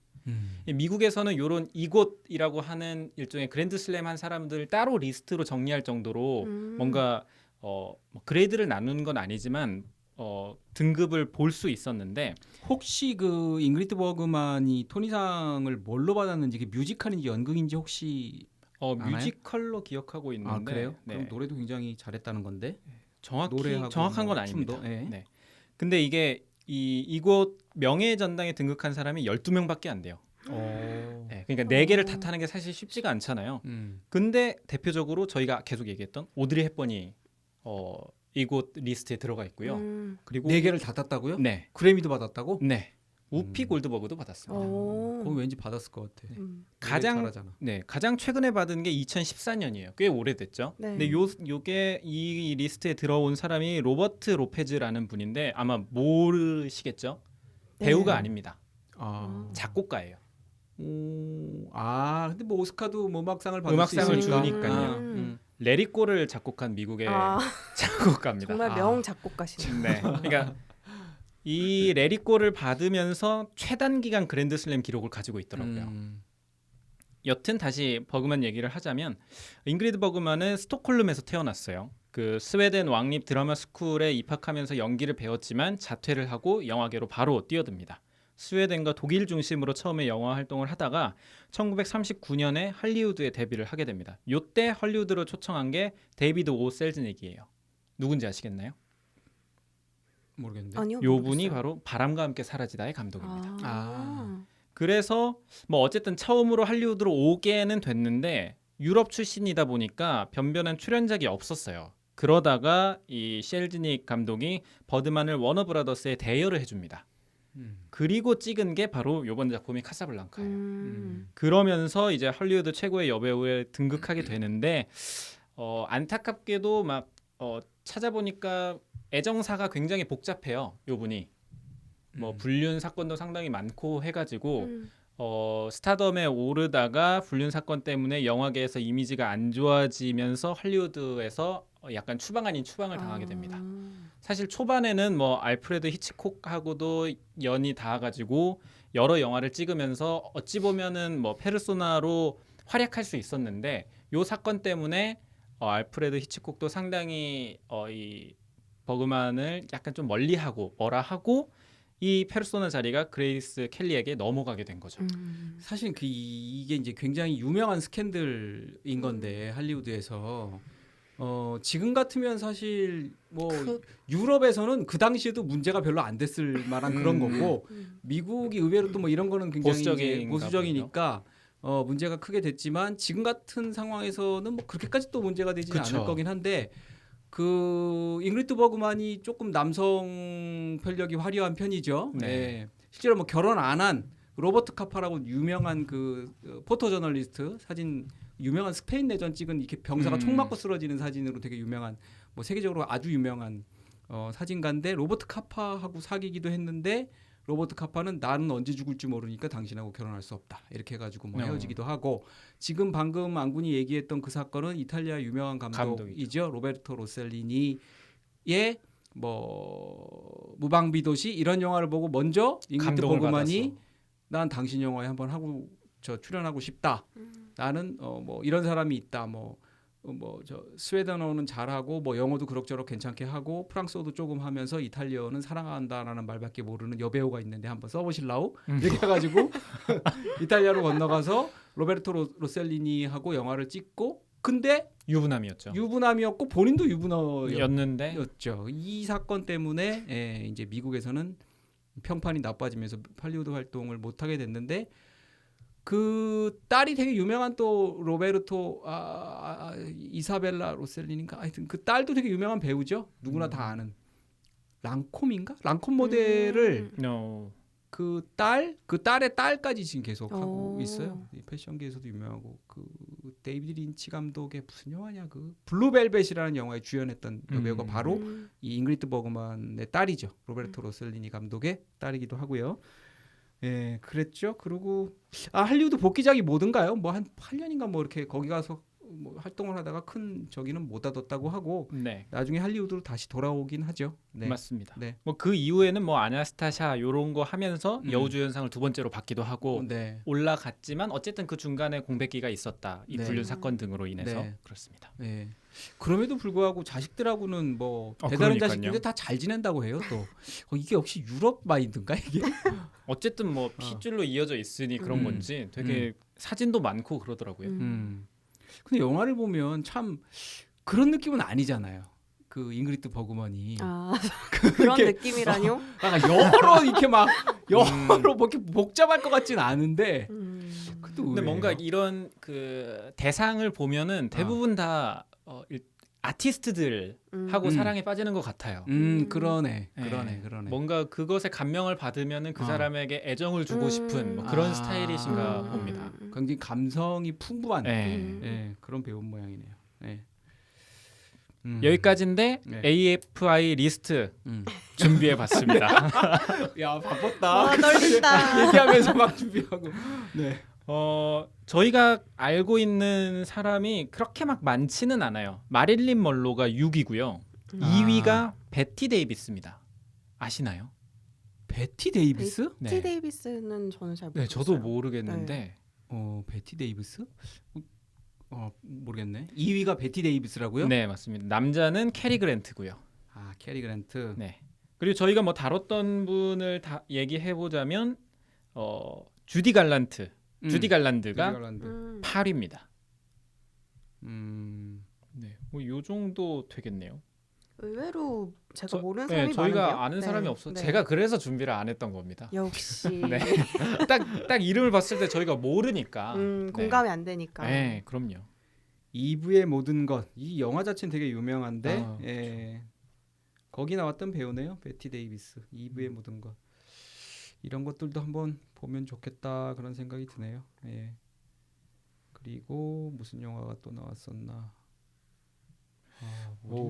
미국에서는 이런 이곳이라고 하는 일종의 그랜드슬램 한 사람들 따로 리스트로 정리할 정도로 뭔가 뭐 그레이드를 나누는 건 아니지만 등급을 볼 수 있었는데 혹시 그 잉그리드 버그만이 토니상을 뭘로 받았는지 그 뮤지컬인지 연극인지 혹시 알아요? 뮤지컬로 기억하고 있는데 아 그래요? 네. 그럼 노래도 굉장히 잘했다는 건데 정확히 노래하고 정확한 건 뭐 아닙니다. 춤도? 예. 네. 근데 이게 이곳 명예의 전당에 등극한 사람이 12명밖에 안 돼요. 네, 그러니까 4개를 다 타는 게 사실 쉽지가 않잖아요. 근데 대표적으로 저희가 계속 얘기했던 오드리 헵번이 이곳 리스트에 들어가 있고요. 그리고 4개를 다 땄다고요? 네. 그래미도 받았다고? 네. 우피 골드버그도 받았습니다. 그럼 왠지 받았을 것 같아. 가장 잘하잖아. 가장 최근에 받은 게 2014년이에요. 꽤 오래됐죠. 네. 근데 요게 이 리스트에 들어온 사람이 로버트 로페즈라는 분인데 아마 모르시겠죠? 네. 배우가 아닙니다. 아. 작곡가예요. 근데 뭐 오스카도 뭐 음악상을 받을 음악상을 수 있으니까. 주니까요. 레리꼬를 작곡한 미국의 아, 작곡가입니다. 정말 명 작곡가시네요. 네. 그러니까 이 레리꼬를 받으면서 최단 기간 그랜드슬램 기록을 가지고 있더라고요. 여튼 다시 버그만 얘기를 하자면 잉그리드 버그만은 스톡홀름에서 태어났어요. 그 스웨덴 왕립 드라마 스쿨에 입학하면서 연기를 배웠지만 자퇴를 하고 영화계로 바로 뛰어듭니다. 스웨덴과 독일 중심으로 처음에 영화 활동을 하다가 1939년에 할리우드에 데뷔를 하게 됩니다. 요때 할리우드로 초청한 게 데이비드 오 셀즈닉이에요. 누군지 아시겠나요? 모르겠는데. 아니요. 요 모르겠어요. 분이 바로 바람과 함께 사라지다의 감독입니다. 아. 그래서 뭐 어쨌든 처음으로 할리우드로 오게는 됐는데 유럽 출신이다 보니까 변변한 출연작이 없었어요. 그러다가 이 셀즈닉 감독이 버드만을 워너브라더스에 대여를 해줍니다. 그리고 찍은 게 바로 이번 작품이 카사블랑카예요. 그러면서 이제 할리우드 최고의 여배우에 등극하게 되는데 안타깝게도 막 찾아보니까 애정사가 굉장히 복잡해요. 요 분이 뭐 불륜 사건도 상당히 많고 해가지고 스타덤에 오르다가 불륜 사건 때문에 영화계에서 이미지가 안 좋아지면서 할리우드에서 약간 추방 아닌 추방을 당하게 됩니다. 사실 초반에는 뭐 알프레드 히치콕하고도 연이 닿아가지고 여러 영화를 찍으면서 어찌 보면은 뭐 페르소나로 활약할 수 있었는데 요 사건 때문에 알프레드 히치콕도 상당히 이 버그만을 약간 좀 멀리하고 뭐라 하고 이 페르소나 자리가 그레이스 켈리에게 넘어가게 된 거죠. 사실 이게 이제 굉장히 유명한 스캔들인 건데 할리우드에서 지금 같으면 사실 뭐 유럽에서는 그 당시에도 문제가 별로 안 됐을 만한 그런 거고 미국이 의외로 또 뭐 이런 거는 굉장히 보수적이니까 문제가 크게 됐지만 지금 같은 상황에서는 뭐 그렇게까지 또 문제가 되지 그쵸. 않을 거긴 한데 그 잉그리드 버그만이 조금 남성 편력이 화려한 편이죠. 네. 실제로 뭐 결혼 안 한 로버트 카파라고 유명한 그 포토 저널리스트 사진 유명한 스페인 내전 찍은 이렇게 병사가 총 맞고 쓰러지는 사진으로 되게 유명한 뭐 세계적으로 아주 유명한 사진가인데 로버트 카파하고 사귀기도 했는데 로버트 카파는 나는 언제 죽을지 모르니까 당신하고 결혼할 수 없다 이렇게 해가지고 뭐 헤어지기도 하고 지금 방금 안군이 얘기했던 그 사건은 이탈리아 유명한 감독이죠. 로베르토 로셀리니의 뭐 무방비도시 이런 영화를 보고 먼저 잉그리드 버그만이 난 당신 영화에 한번 하고 저 출연하고 싶다. 나는 뭐 이런 사람이 있다. 뭐 저 스웨덴어는 잘하고 뭐 영어도 그럭저럭 괜찮게 하고 프랑스어도 조금 하면서 이탈리아어는 사랑한다라는 말밖에 모르는 여배우가 있는데 한번 써보실라우 이렇게 해가지고 이탈리아로 건너가서 로베르토 로셀리니하고 영화를 찍고 근데 유부남이었고 본인도 유부남이었죠. 이 사건 때문에 이제 미국에서는 평판이 나빠지면서 할리우드 활동을 못 하게 됐는데 그 딸이 되게 유명한 또 로베르토 이사벨라 로셀리니인가 하여튼 그 딸도 되게 유명한 배우죠. 누구나 다 아는 랑콤인가? 랑콤 모델을 그 딸의 딸까지 지금 계속 하고 있어요. 패션계에서도 유명하고 그 데이비드 린치 감독의 무슨 영화냐 그 블루벨벳이라는 영화에 주연했던 여배우가 바로 이 잉그리드 버그만의 딸이죠. 로베르토 로셀리니 감독의 딸이기도 하고요. 예, 그랬죠. 그리고 할리우드 복귀작이 뭐든가요? 뭐 한 8년인가 뭐 이렇게 거기 가서 뭐 활동을 하다가 큰 저기는 못 얻었다고 하고 나중에 할리우드로 다시 돌아오긴 하죠. 네. 맞습니다. 네. 뭐 그 이후에는 뭐 아나스타샤 요런 거 하면서 여우주연상을 2번째로 받기도 하고 올라갔지만 어쨌든 그 중간에 공백기가 있었다. 이 불륜 사건 등으로 인해서 그렇습니다. 네. 그럼에도 불구하고 자식들하고는 뭐 대단한 자식들인데 다 잘 지낸다고 해요. 또 이게 역시 유럽 마인드인가 이게? 어쨌든 뭐 핏줄로 이어져 있으니 그런 건지 되게 사진도 많고 그러더라고요. 근데 영화를 보면 참 그런 느낌은 아니잖아요. 그 잉그리드 버그만이 그런 느낌이라뇨? 여러 이렇게 막 여러 뭐 이렇게 복잡할 것 같진 않은데. 근데 뭔가 이런 그 대상을 보면은 대부분 다 아티스트들하고 사랑에 빠지는 것 같아요. 그러네. 뭔가 그것에 감명을 받으면은 그 사람에게 애정을 주고 싶은 뭐 그런 스타일이신가 봅니다. 굉장히 감성이 풍부한 그런 배우 모양이네요. 여기까지인데 AFI 리스트 준비해봤습니다. 야 바빴다. 떨린다. 얘기하면서 막 준비하고. 저희가 알고 있는 사람이 그렇게 막 많지는 않아요. 마릴린 먼로가 6위고요. 2위가 베티 데이비스입니다. 아시나요? 베티 데이비스? 베티 데이비스는 저는 잘 모르겠어요. 네, 저도 모르겠는데. 베티 데이비스? 모르겠네. 2위가 베티 데이비스라고요? 네, 맞습니다. 남자는 캐리 그랜트고요. 캐리 그랜트. 네. 그리고 저희가 뭐 다뤘던 분을 다 얘기해 보자면 주디 갈란트. 주디 갈란드가 8위입니다. 네, 뭐 요 정도 되겠네요. 의외로 제가 모르는 사람이 저희가 많은데요? 아는 사람이 없어. 제가 그래서 준비를 안 했던 겁니다. 역시. 네. 딱 이름을 봤을 때 저희가 모르니까. 공감이 안 되니까. 네, 그럼요. 2부의 모든 것. 이 영화 자체는 되게 유명한데 거기 나왔던 배우네요. 베티 데이비스. 2부의 모든 것. 이런 것들도 한번 보면 좋겠다 그런 생각이 드네요. 그리고 무슨 영화가 또 나왔었나?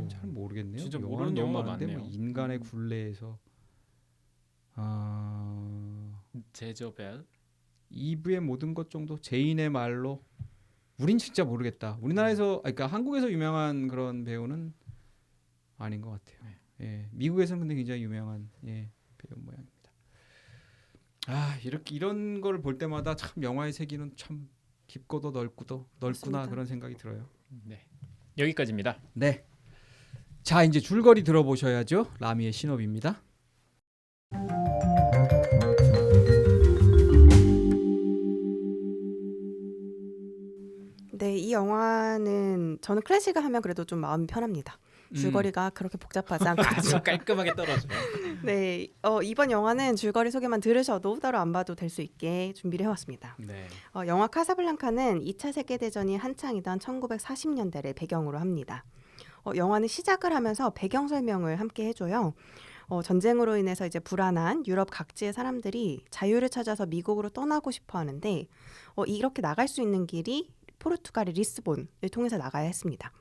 잘 모르겠네요. 진짜 영화는 모르는 너무 영화가 많은데 많네요. 뭐 인간의 굴레에서 제저벨 2부의 모든 것 정도 제인의 말로 우린 진짜 모르겠다. 우리나라에서 그러니까 한국에서 유명한 그런 배우는 아닌 것 같아요. 미국에서는 근데 굉장히 유명한 배우 모양입니다. 이런 걸 볼 때마다 참 영화의 세계는 참 깊고도 넓구나 맞습니다. 그런 생각이 들어요. 네, 여기까지입니다. 네. 자 이제 줄거리 들어보셔야죠. 라미의 신업입니다. 네, 이 영화는 저는 클래식을 하면 그래도 좀 마음이 편합니다. 줄거리가 그렇게 복잡하지 않고 아주 깔끔하게 떨어져요. 네, 이번 영화는 줄거리 소개만 들으셔도 따로 안 봐도 될 수 있게 준비를 해왔습니다. 네. 영화 카사블랑카는 2차 세계대전이 한창이던 1940년대를 배경으로 합니다. 영화는 시작을 하면서 배경 설명을 함께 해줘요. 전쟁으로 인해서 이제 불안한 유럽 각지의 사람들이 자유를 찾아서 미국으로 떠나고 싶어 하는데 이렇게 나갈 수 있는 길이 포르투갈의 리스본을 통해서 나가야 했습니다.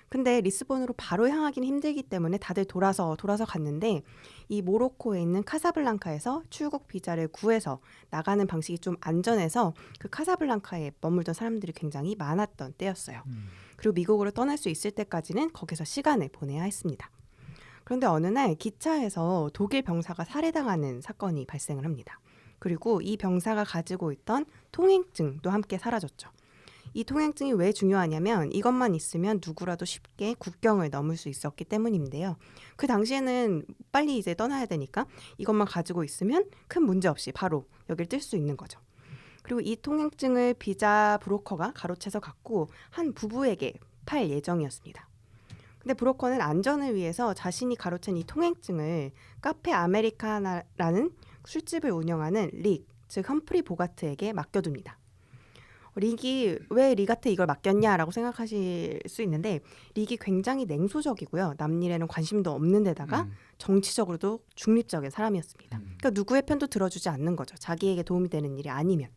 근데 리스본으로 바로 향하기는 힘들기 때문에 다들 돌아서 갔는데 이 모로코에 있는 카사블랑카에서 출국 비자를 구해서 나가는 방식이 좀 안전해서 그 카사블랑카에 머물던 사람들이 굉장히 많았던 때였어요. 그리고 미국으로 떠날 수 있을 때까지는 거기서 시간을 보내야 했습니다. 그런데 어느 날 기차에서 독일 병사가 살해당하는 사건이 발생을 합니다. 그리고 이 병사가 가지고 있던 통행증도 함께 사라졌죠. 이 통행증이 왜 중요하냐면 이것만 있으면 누구라도 쉽게 국경을 넘을 수 있었기 때문인데요. 그 당시에는 빨리 이제 떠나야 되니까 이것만 가지고 있으면 큰 문제 없이 바로 여길 뜰 수 있는 거죠. 그리고 이 통행증을 비자 브로커가 가로채서 갖고 한 부부에게 팔 예정이었습니다. 근데 브로커는 안전을 위해서 자신이 가로챈 이 통행증을 카페 아메리카나라는 술집을 운영하는 릭, 즉 험프리 보가트에게 맡겨둡니다. 릭이 왜 릭한테 이걸 맡겼냐라고 생각하실 수 있는데 릭이 굉장히 냉소적이고요. 남일에는 관심도 없는 데다가 정치적으로도 중립적인 사람이었습니다. 그러니까 누구의 편도 들어주지 않는 거죠. 자기에게 도움이 되는 일이 아니면.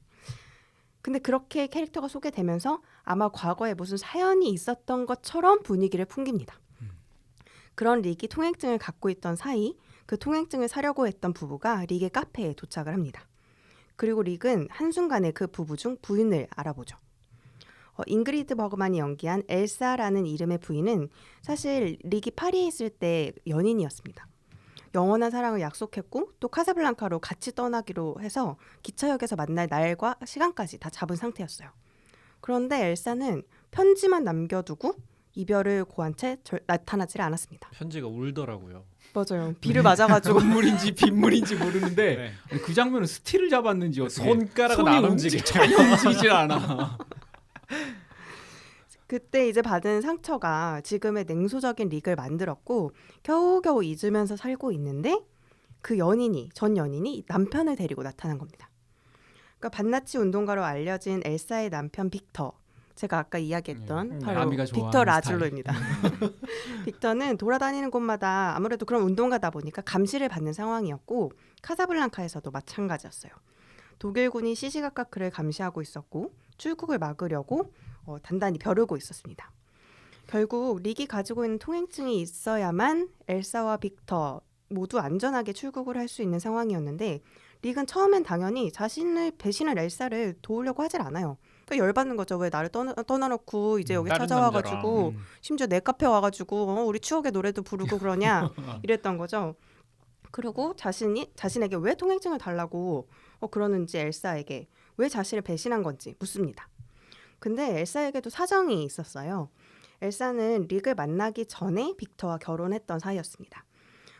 근데 그렇게 캐릭터가 소개되면서 아마 과거에 무슨 사연이 있었던 것처럼 분위기를 풍깁니다. 그런 릭이 통행증을 갖고 있던 사이 그 통행증을 사려고 했던 부부가 릭의 카페에 도착을 합니다. 그리고 릭은 한순간에 그 부부 중 부인을 알아보죠. 잉그리드 버그만이 연기한 엘사라는 이름의 부인은 사실 릭이 파리에 있을 때 연인이었습니다. 영원한 사랑을 약속했고 또 카사블랑카로 같이 떠나기로 해서 기차역에서 만날 날과 시간까지 다 잡은 상태였어요. 그런데 엘사는 편지만 남겨두고 이별을 고한 채 나타나질 않았습니다. 편지가 울더라고요. 맞아요. 비를 맞아가지고 건물인지 빗물인지 모르는데 네. 아니, 그 장면은 스틸을 잡았는지 어떻게 손가락은 손이 안 움직여. 전혀 움직이질 않아. 그때 이제 받은 상처가 지금의 냉소적인 릭을 만들었고 겨우겨우 잊으면서 살고 있는데 그 전 연인이 남편을 데리고 나타난 겁니다. 그러니까 반나치 운동가로 알려진 엘사의 남편 빅터, 제가 아까 이야기했던 바로 아미가 좋아하는 빅터 라줄로입니다. 빅터는 돌아다니는 곳마다 아무래도 그런 운동가다 보니까 감시를 받는 상황이었고 카사블랑카에서도 마찬가지였어요. 독일군이 시시각각 그를 감시하고 있었고 출국을 막으려고 단단히 벼르고 있었습니다. 결국 릭이 가지고 있는 통행증이 있어야만 엘사와 빅터 모두 안전하게 출국을 할 수 있는 상황이었는데 릭은 처음엔 당연히 자신을 배신할 엘사를 도우려고 하질 않아요. 그러니까 열받는 거죠. 왜 나를 떠나놓고 이제 여기 다른 찾아와가지고 남자랑. 심지어 내 카페 와가지고 우리 추억의 노래도 부르고 그러냐 이랬던 거죠. 그리고 자신에게 왜 통행증을 달라고 그러는지 엘사에게 왜 자신을 배신한 건지 묻습니다. 근데 엘사에게도 사정이 있었어요. 엘사는 릭을 만나기 전에 빅터와 결혼했던 사이였습니다.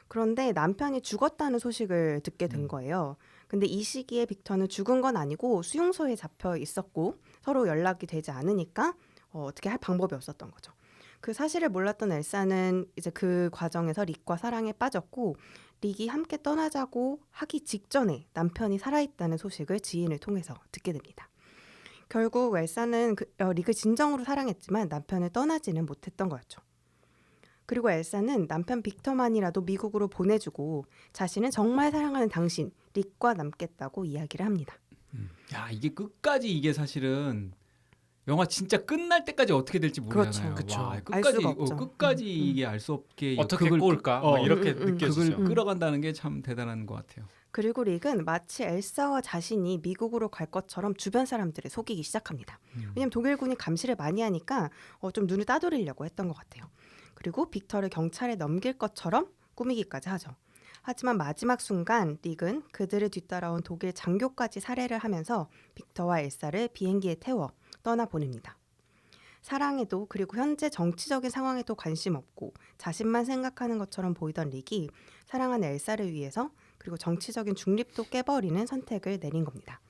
그런데 남편이 죽었다는 소식을 듣게 된 거예요. 근데 이 시기에 빅터는 죽은 건 아니고 수용소에 잡혀 있었고 서로 연락이 되지 않으니까 어떻게 할 방법이 없었던 거죠. 그 사실을 몰랐던 엘사는 이제 그 과정에서 릭과 사랑에 빠졌고 릭이 함께 떠나자고 하기 직전에 남편이 살아있다는 소식을 지인을 통해서 듣게 됩니다. 결국 엘사는 릭을 진정으로 사랑했지만 남편을 떠나지는 못했던 거였죠. 그리고 엘사는 남편 빅터만이라도 미국으로 보내주고 자신은 정말 사랑하는 당신 릭과 남겠다고 이야기를 합니다. 야 이게 끝까지 이게 사실은 영화 진짜 끝날 때까지 어떻게 될지 모르잖아요. 그렇죠. 와, 알 끝까지 수가 없죠. 끝까지 이게 알 수 없게 어떻게 그걸 꼴까? 막 이렇게 느껴지죠. 그걸 끌어간다는 게 참 대단한 것 같아요. 그리고 릭은 마치 엘사와 자신이 미국으로 갈 것처럼 주변 사람들을 속이기 시작합니다. 왜냐하면 독일군이 감시를 많이 하니까 좀 눈을 따돌리려고 했던 것 같아요. 그리고 빅터를 경찰에 넘길 것처럼 꾸미기까지 하죠. 하지만 마지막 순간 릭은 그들을 뒤따라온 독일 장교까지 살해를 하면서 빅터와 엘사를 비행기에 태워 떠나보냅니다. 사랑에도 그리고 현재 정치적인 상황에도 관심 없고 자신만 생각하는 것처럼 보이던 릭이 사랑하는 엘사를 위해서 그리고 정치적인 중립도 깨버리는 선택을 내린 겁니다.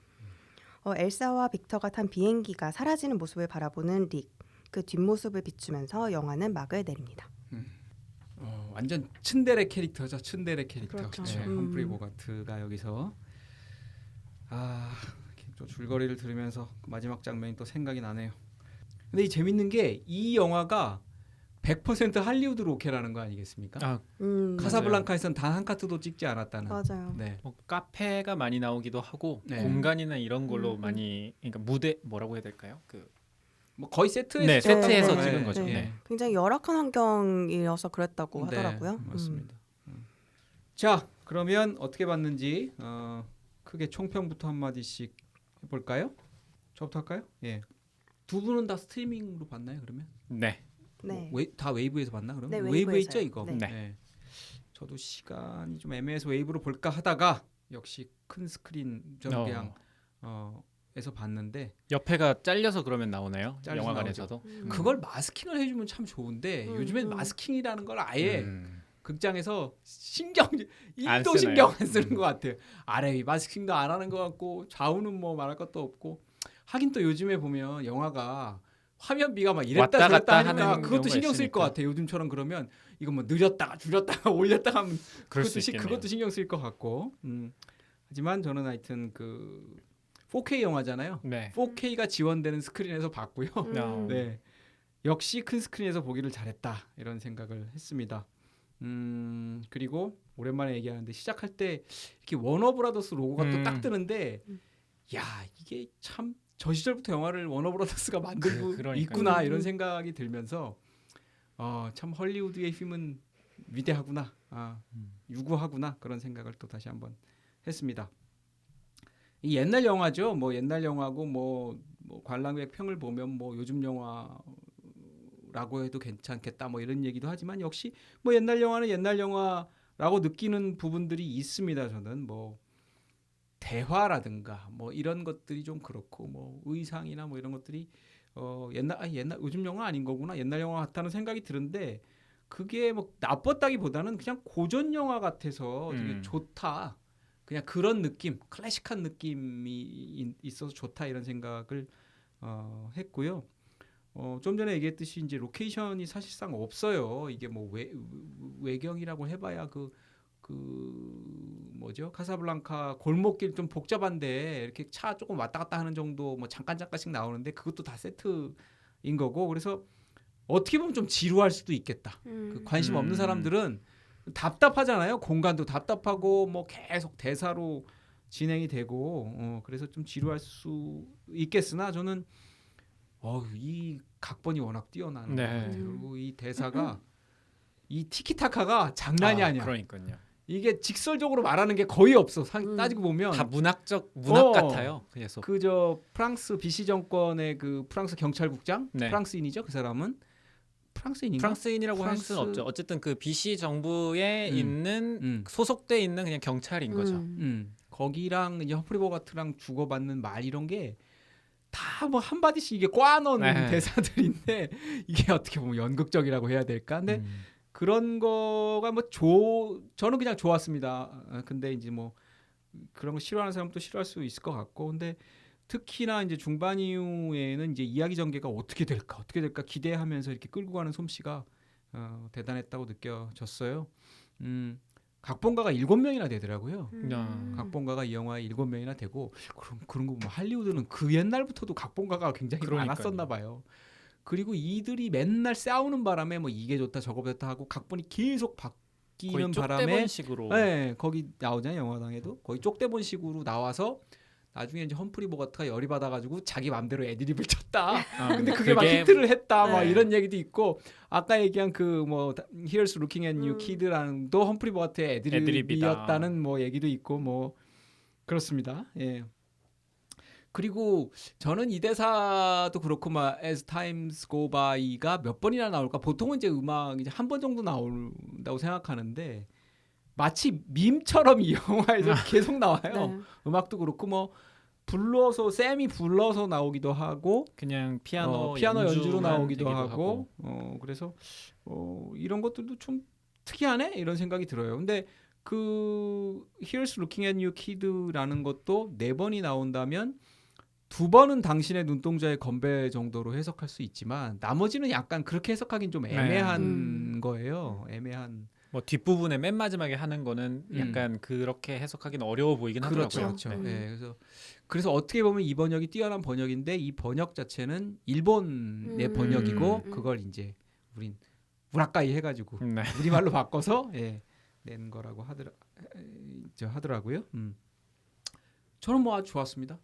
엘사와 빅터가 탄 비행기가 사라지는 모습을 바라보는 릭, 그 뒷모습을 비추면서 영화는 막을 내립니다. 완전 츤데레 캐릭터죠. 츤데레 캐릭터. 그렇죠. 네, 험프리 보가트가 여기서 또 줄거리를 들으면서 그 마지막 장면이 또 생각이 나네요. 근데 이 재밌는 게 이 영화가 100% 할리우드 로케라는 거 아니겠습니까? 아, 카사블랑카에선 단 한 카트도 찍지 않았다는. 맞아요. 네. 뭐 카페가 많이 나오기도 하고 네. 공간이나 이런 걸로 음. 많이 그러니까 무대 뭐라고 해야 될까요? 그 뭐 거의 세트에서 네, 찍었다고 세트에서 하잖아요. 찍은 거죠. 네. 네. 굉장히 열악한 환경이어서 그랬다고 네, 하더라고요. 맞습니다. 자, 그러면 어떻게 봤는지 크게 총평부터 한 마디씩 해볼까요? 저부터 할까요? 예. 두 분은 다 스트리밍으로 봤나요? 그러면 네. 네. 다 웨이브에서 봤나? 그러면 네, 웨이브에 있죠 웨이브에서요. 이거. 네. 네. 저도 시간이 좀 애매해서 웨이브로 볼까 하다가 역시 큰 스크린 저는 그냥 에서 봤는데 옆에가 잘려서 그러면 나오나요? 잘려서 영화관에서도. 그걸 마스킹을 해주면 참 좋은데 요즘엔 마스킹이라는 걸 아예 극장에서 신경 안 1도 쓰나요? 신경 안 쓰는 것 같아요. 아래 위 마스킹도 안 하는 것 같고 좌우는 뭐 말할 것도 없고 하긴 또 요즘에 보면 영화가 화면비가 막 이랬다 왔다 저랬다 갔다 하니까 하는 그것도 경우가 신경 쓸 것 있으니까. 같아요. 요즘처럼 그러면 이거 뭐 느렸다가 줄였다가 올렸다가 하면 그럴 수 있겠네요. 그것도 신경 쓸 것 같고 하지만 저는 하여튼 그 4K 영화잖아요. 네. 4K가 지원되는 스크린에서 봤고요. 음. 네, 역시 큰 스크린에서 보기를 잘했다 이런 생각을 했습니다. 그리고 오랜만에 얘기하는데 시작할 때 이렇게 워너브라더스 로고가 또 딱 뜨는데 야 이게 참 저 시절부터 영화를 워너브라더스가 만들고 그러니까요. 있구나 이런 생각이 들면서 참 헐리우드의 힘은 위대하구나, 유구하구나 그런 생각을 또 다시 한번 했습니다. 이 옛날 영화죠. 뭐 옛날 영화고 뭐 관람객 평을 보면 뭐 요즘 영화라고 해도 괜찮겠다 뭐 이런 얘기도 하지만 역시 뭐 옛날 영화는 옛날 영화라고 느끼는 부분들이 있습니다. 저는 뭐 대화라든가 뭐 이런 것들이 좀 그렇고 뭐 의상이나 뭐 이런 것들이 옛날 요즘 영화 아닌 거구나 옛날 영화 같다는 생각이 드는데 그게 뭐 나빴다기보다는 그냥 고전 영화 같아서 되게 좋다. 그냥 그런 느낌, 클래식한 느낌이 있어서 좋다 이런 생각을 했고요. 좀 전에 얘기했듯이 이제 로케이션이 사실상 없어요. 이게 뭐 외경이라고 해봐야 그 뭐죠? 카사블랑카 골목길 좀 복잡한데 이렇게 차 조금 왔다 갔다 하는 정도 뭐 잠깐씩 나오는데 그것도 다 세트인 거고 그래서 어떻게 보면 좀 지루할 수도 있겠다. 그 관심 없는 사람들은 답답하잖아요. 공간도 답답하고 뭐 계속 대사로 진행이 되고 그래서 좀 지루할 수 있겠으나 저는 이 각본이 워낙 뛰어나는 네. 것 같아요. 그리고 이 대사가 이 티키타카가 장난이 아니야. 그러니까요. 이게 직설적으로 말하는 게 거의 없어. 따지고 보면 다 문학 같아요. 그래서 그 프랑스 BC 정권의 그 프랑스 경찰국장 네. 프랑스인이죠. 그 사람은 프랑스인인가? 프랑스인이라고 할 수는 없죠. 어쨌든 그 BC 정부에 있는 소속돼 있는 그냥 경찰인 거죠. 거기랑 이제 허프리 보가트랑 주고받는 말 이런 게 다 뭐 한마디씩 이게 꽈놓은 네. 대사들인데 이게 어떻게 보면 연극적이라고 해야 될까? 근데 그런 거가 저는 그냥 좋았습니다. 근데 이제 뭐 그런 거 싫어하는 사람도 싫어할 수 있을 것 같고, 근데 특히나 이제 중반 이후에는 이제 이야기 전개가 어떻게 될까 기대하면서 이렇게 끌고 가는 솜씨가 대단했다고 느껴졌어요. 각본가가 7명이나 되더라고요. 각본가가 이 영화에 7명이나 되고 그런 거 보면 할리우드는 그 옛날부터도 각본가가 굉장히 많았었나 봐요. 그리고 이들이 맨날 싸우는 바람에 뭐 이게 좋다 저거 좋다 하고 각본이 계속 바뀌는 바람에 쪽대본식으로 네, 거기 나오잖아요. 영화당에도 거의 쪽대본식으로 나와서 나중에 이제 험프리 보가트가 열이 받아가지고 자기 맘대로 애드립을 쳤다. 근데 그게 막 히트를 했다. 막 네. 이런 얘기도 있고 아까 얘기한 그 뭐 Here's Looking at You Kid랑도 험프리 보가트의 애드립이었다는 뭐 얘기도 있고 뭐 그렇습니다. 예. 그리고 저는 이 대사도 그렇고 막 As Times Go By가 몇 번이나 나올까? 보통은 이제 음악 이제 한 번 정도 나온다고 생각하는데 마치 밈처럼 이 영화에서 계속 나와요. 네. 음악도 그렇고 뭐 불러서 쌤이 불러서 나오기도 하고 그냥 피아노 연주로 나오기도 되기도 하고 그래서 이런 것들도 좀 특이하네 이런 생각이 들어요. 근데 그 Here's Looking at You Kid라는 것도 4번이 나온다면 2번은 당신의 눈동자의 건배 정도로 해석할 수 있지만 나머지는 약간 그렇게 해석하긴 좀 애매한 거예요. 애매한. 뭐 뒷부분에 맨 마지막에 하는 거는 약간 그렇게 해석하기는 어려워 보이긴 하더라고요. 그렇죠. 네, 그래서 어떻게 보면 이 번역이 뛰어난 번역인데 이 번역 자체는 일본의 번역이고 그걸 이제 우린 우라카이 해가지고 네. 우리말로 바꿔서 낸 거라고 하더라고요. 저는 뭐 아주 좋았습니다.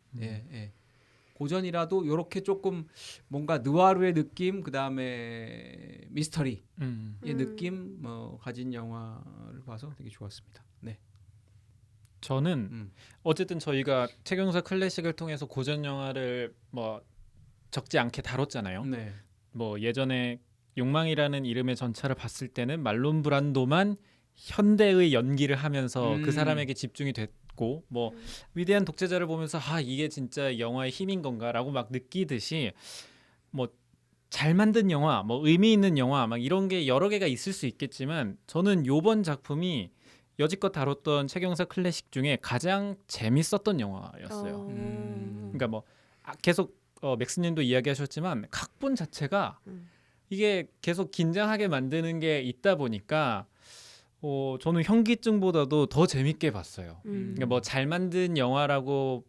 고전이라도 이렇게 조금 뭔가 느와르의 느낌, 그 다음에 미스터리의 느낌 가진 영화를 봐서 되게 좋았습니다. 네. 저는 어쨌든 저희가 최경사 클래식을 통해서 고전 영화를 뭐 적지 않게 다뤘잖아요. 네. 뭐 예전에 욕망이라는 이름의 전차를 봤을 때는 말론 브란도만 현대의 연기를 하면서 그 사람에게 집중이 됐고 뭐 위대한 독재자를 보면서 이게 진짜 영화의 힘인 건가라고 막 느끼듯이 뭐 잘 만든 영화, 뭐 의미 있는 영화 막 이런 게 여러 개가 있을 수 있겠지만 저는 요번 작품이 여지껏 다뤘던 최경사 클래식 중에 가장 재밌었던 영화였어요. 그러니까 뭐 계속 맥스님도 이야기하셨지만 각본 자체가 이게 계속 긴장하게 만드는 게 있다 보니까 저는 현기증보다도 더 재밌게 봤어요. 그러니까 뭐 잘 만든 영화라고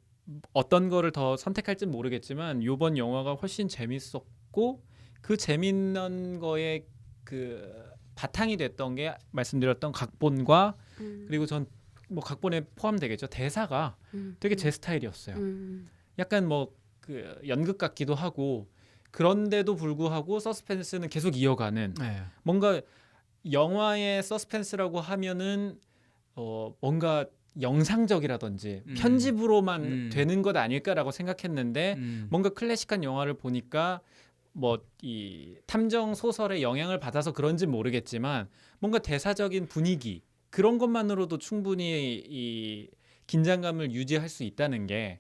어떤 거를 더 선택할지 모르겠지만 이번 영화가 훨씬 재밌었고 그 재밌는 거에 그 바탕이 됐던 게 말씀드렸던 각본과 그리고 전 뭐 각본에 포함되겠죠. 대사가 되게 제 스타일이었어요. 약간 뭐 그 연극 같기도 하고 그런데도 불구하고 서스펜스는 계속 이어가는 뭔가 영화의 서스펜스라고 하면은 뭔가 영상적이라든지 편집으로만 되는 것 아닐까라고 생각했는데 뭔가 클래식한 영화를 보니까 뭐 이 탐정 소설의 영향을 받아서 그런지 모르겠지만 뭔가 대사적인 분위기 그런 것만으로도 충분히 이 긴장감을 유지할 수 있다는 게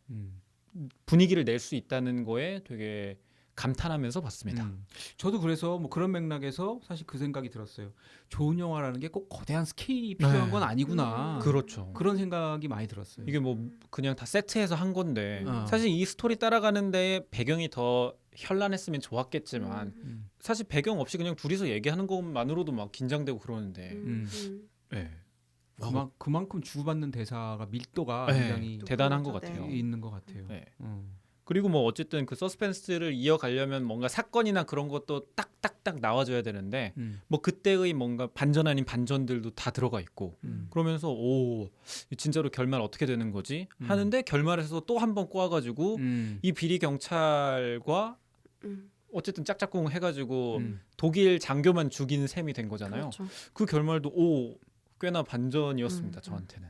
분위기를 낼 수 있다는 거에 되게 감탄하면서 봤습니다. 저도 그래서 뭐 그런 맥락에서 사실 그 생각이 들었어요. 좋은 영화라는 게 꼭 거대한 스케일이 필요한 건 아니구나. 그렇죠. 그런 생각이 많이 들었어요. 이게 뭐 그냥 다 세트해서 한 건데 사실 사실 이 스토리 따라가는데 배경이 더 현란했으면 좋았겠지만 사실 배경 없이 그냥 둘이서 얘기하는 것만으로도 막 긴장되고 그러는데 네. 그만큼 주고받는 대사가 밀도가 네, 굉장히 대단한 것 네. 같아요. 있는 것 같아요. 네. 음. 그리고 뭐 어쨌든 그 서스펜스를 이어가려면 뭔가 사건이나 그런 것도 딱딱딱 나와줘야 되는데 뭐 그때의 뭔가 반전 아닌 반전들도 다 들어가 있고 그러면서 오 진짜로 결말 어떻게 되는 거지 하는데 결말에서 또 한 번 꼬아가지고 이 비리 경찰과 어쨌든 짝짝꿍 해가지고 독일 장교만 죽인 셈이 된 거잖아요. 그렇죠. 그 결말도 꽤나 반전이었습니다. 저한테는.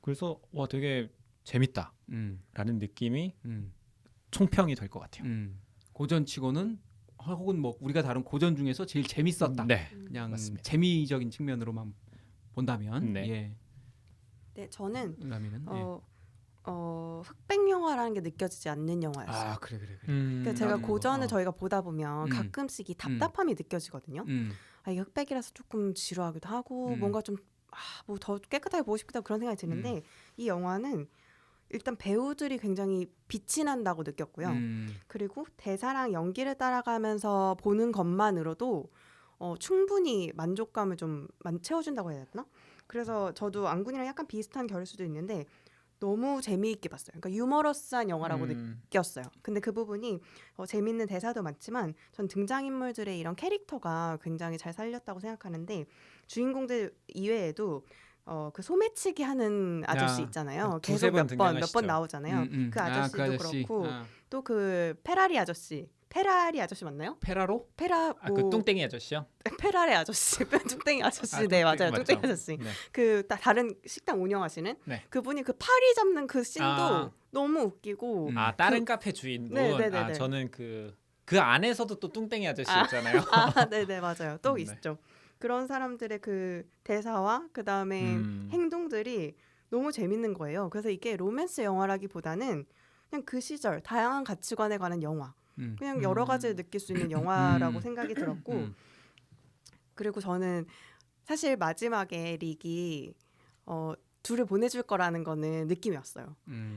그래서 와 되게 재밌다라는 느낌이 총평이 될 것 같아요. 고전치고는 혹은 뭐 우리가 다룬 고전 중에서 제일 재밌었다. 네, 그냥 맞습니다. 재미적인 측면으로만 본다면 네. 네, 저는 라면은 흑백 영화라는 게 느껴지지 않는 영화였어요. 그래. 그러니까 제가 나는 고전을 거. 저희가 보다 보면 가끔씩 이 답답함이 느껴지거든요. 이게 흑백이라서 조금 지루하기도 하고 뭔가 좀 뭐 더 깨끗하게 보고 싶다 그런 생각이 드는데 이 영화는 일단 배우들이 굉장히 빛이 난다고 느꼈고요. 그리고 대사랑 연기를 따라가면서 보는 것만으로도 충분히 만족감을 좀 채워준다고 해야 되나? 그래서 저도 안군이랑 약간 비슷한 결일 수도 있는데 너무 재미있게 봤어요. 그러니까 유머러스한 영화라고 느꼈어요. 근데 그 부분이 재밌는 대사도 많지만 전 등장인물들의 이런 캐릭터가 굉장히 잘 살렸다고 생각하는데 주인공들 이외에도 그 소매치기 하는 아저씨 있잖아요. 두세 계속 번 몇 번 등장하시죠. 나오잖아요. 그 아저씨도 그 아저씨. 그렇고 또 그 페라리 아저씨 맞나요? 페라로? 그 뚱땡이 아저씨요? 페라리 아저씨, 뚱땡이 아저씨, 네 맞아요, 맞죠. 뚱땡이 아저씨. 네. 그 다른 식당 운영하시는 네. 그분이 그 파리 잡는 그 씬도 아. 너무 웃기고. 다른 카페 주인분. 네네네네. 저는 그 안에서도 또 뚱땡이 아저씨 있잖아요. 네네 맞아요. 또 네. 있죠. 그런 사람들의 그 대사와 그 다음에 행동들이 너무 재밌는 거예요. 그래서 이게 로맨스 영화라기보다는 그냥 그 시절 다양한 가치관에 관한 영화. 그냥 여러 가지를 느낄 수 있는 영화라고 생각이 들었고 그리고 저는 사실 마지막에 릭이 둘을 보내줄 거라는 거는 느낌이 왔어요.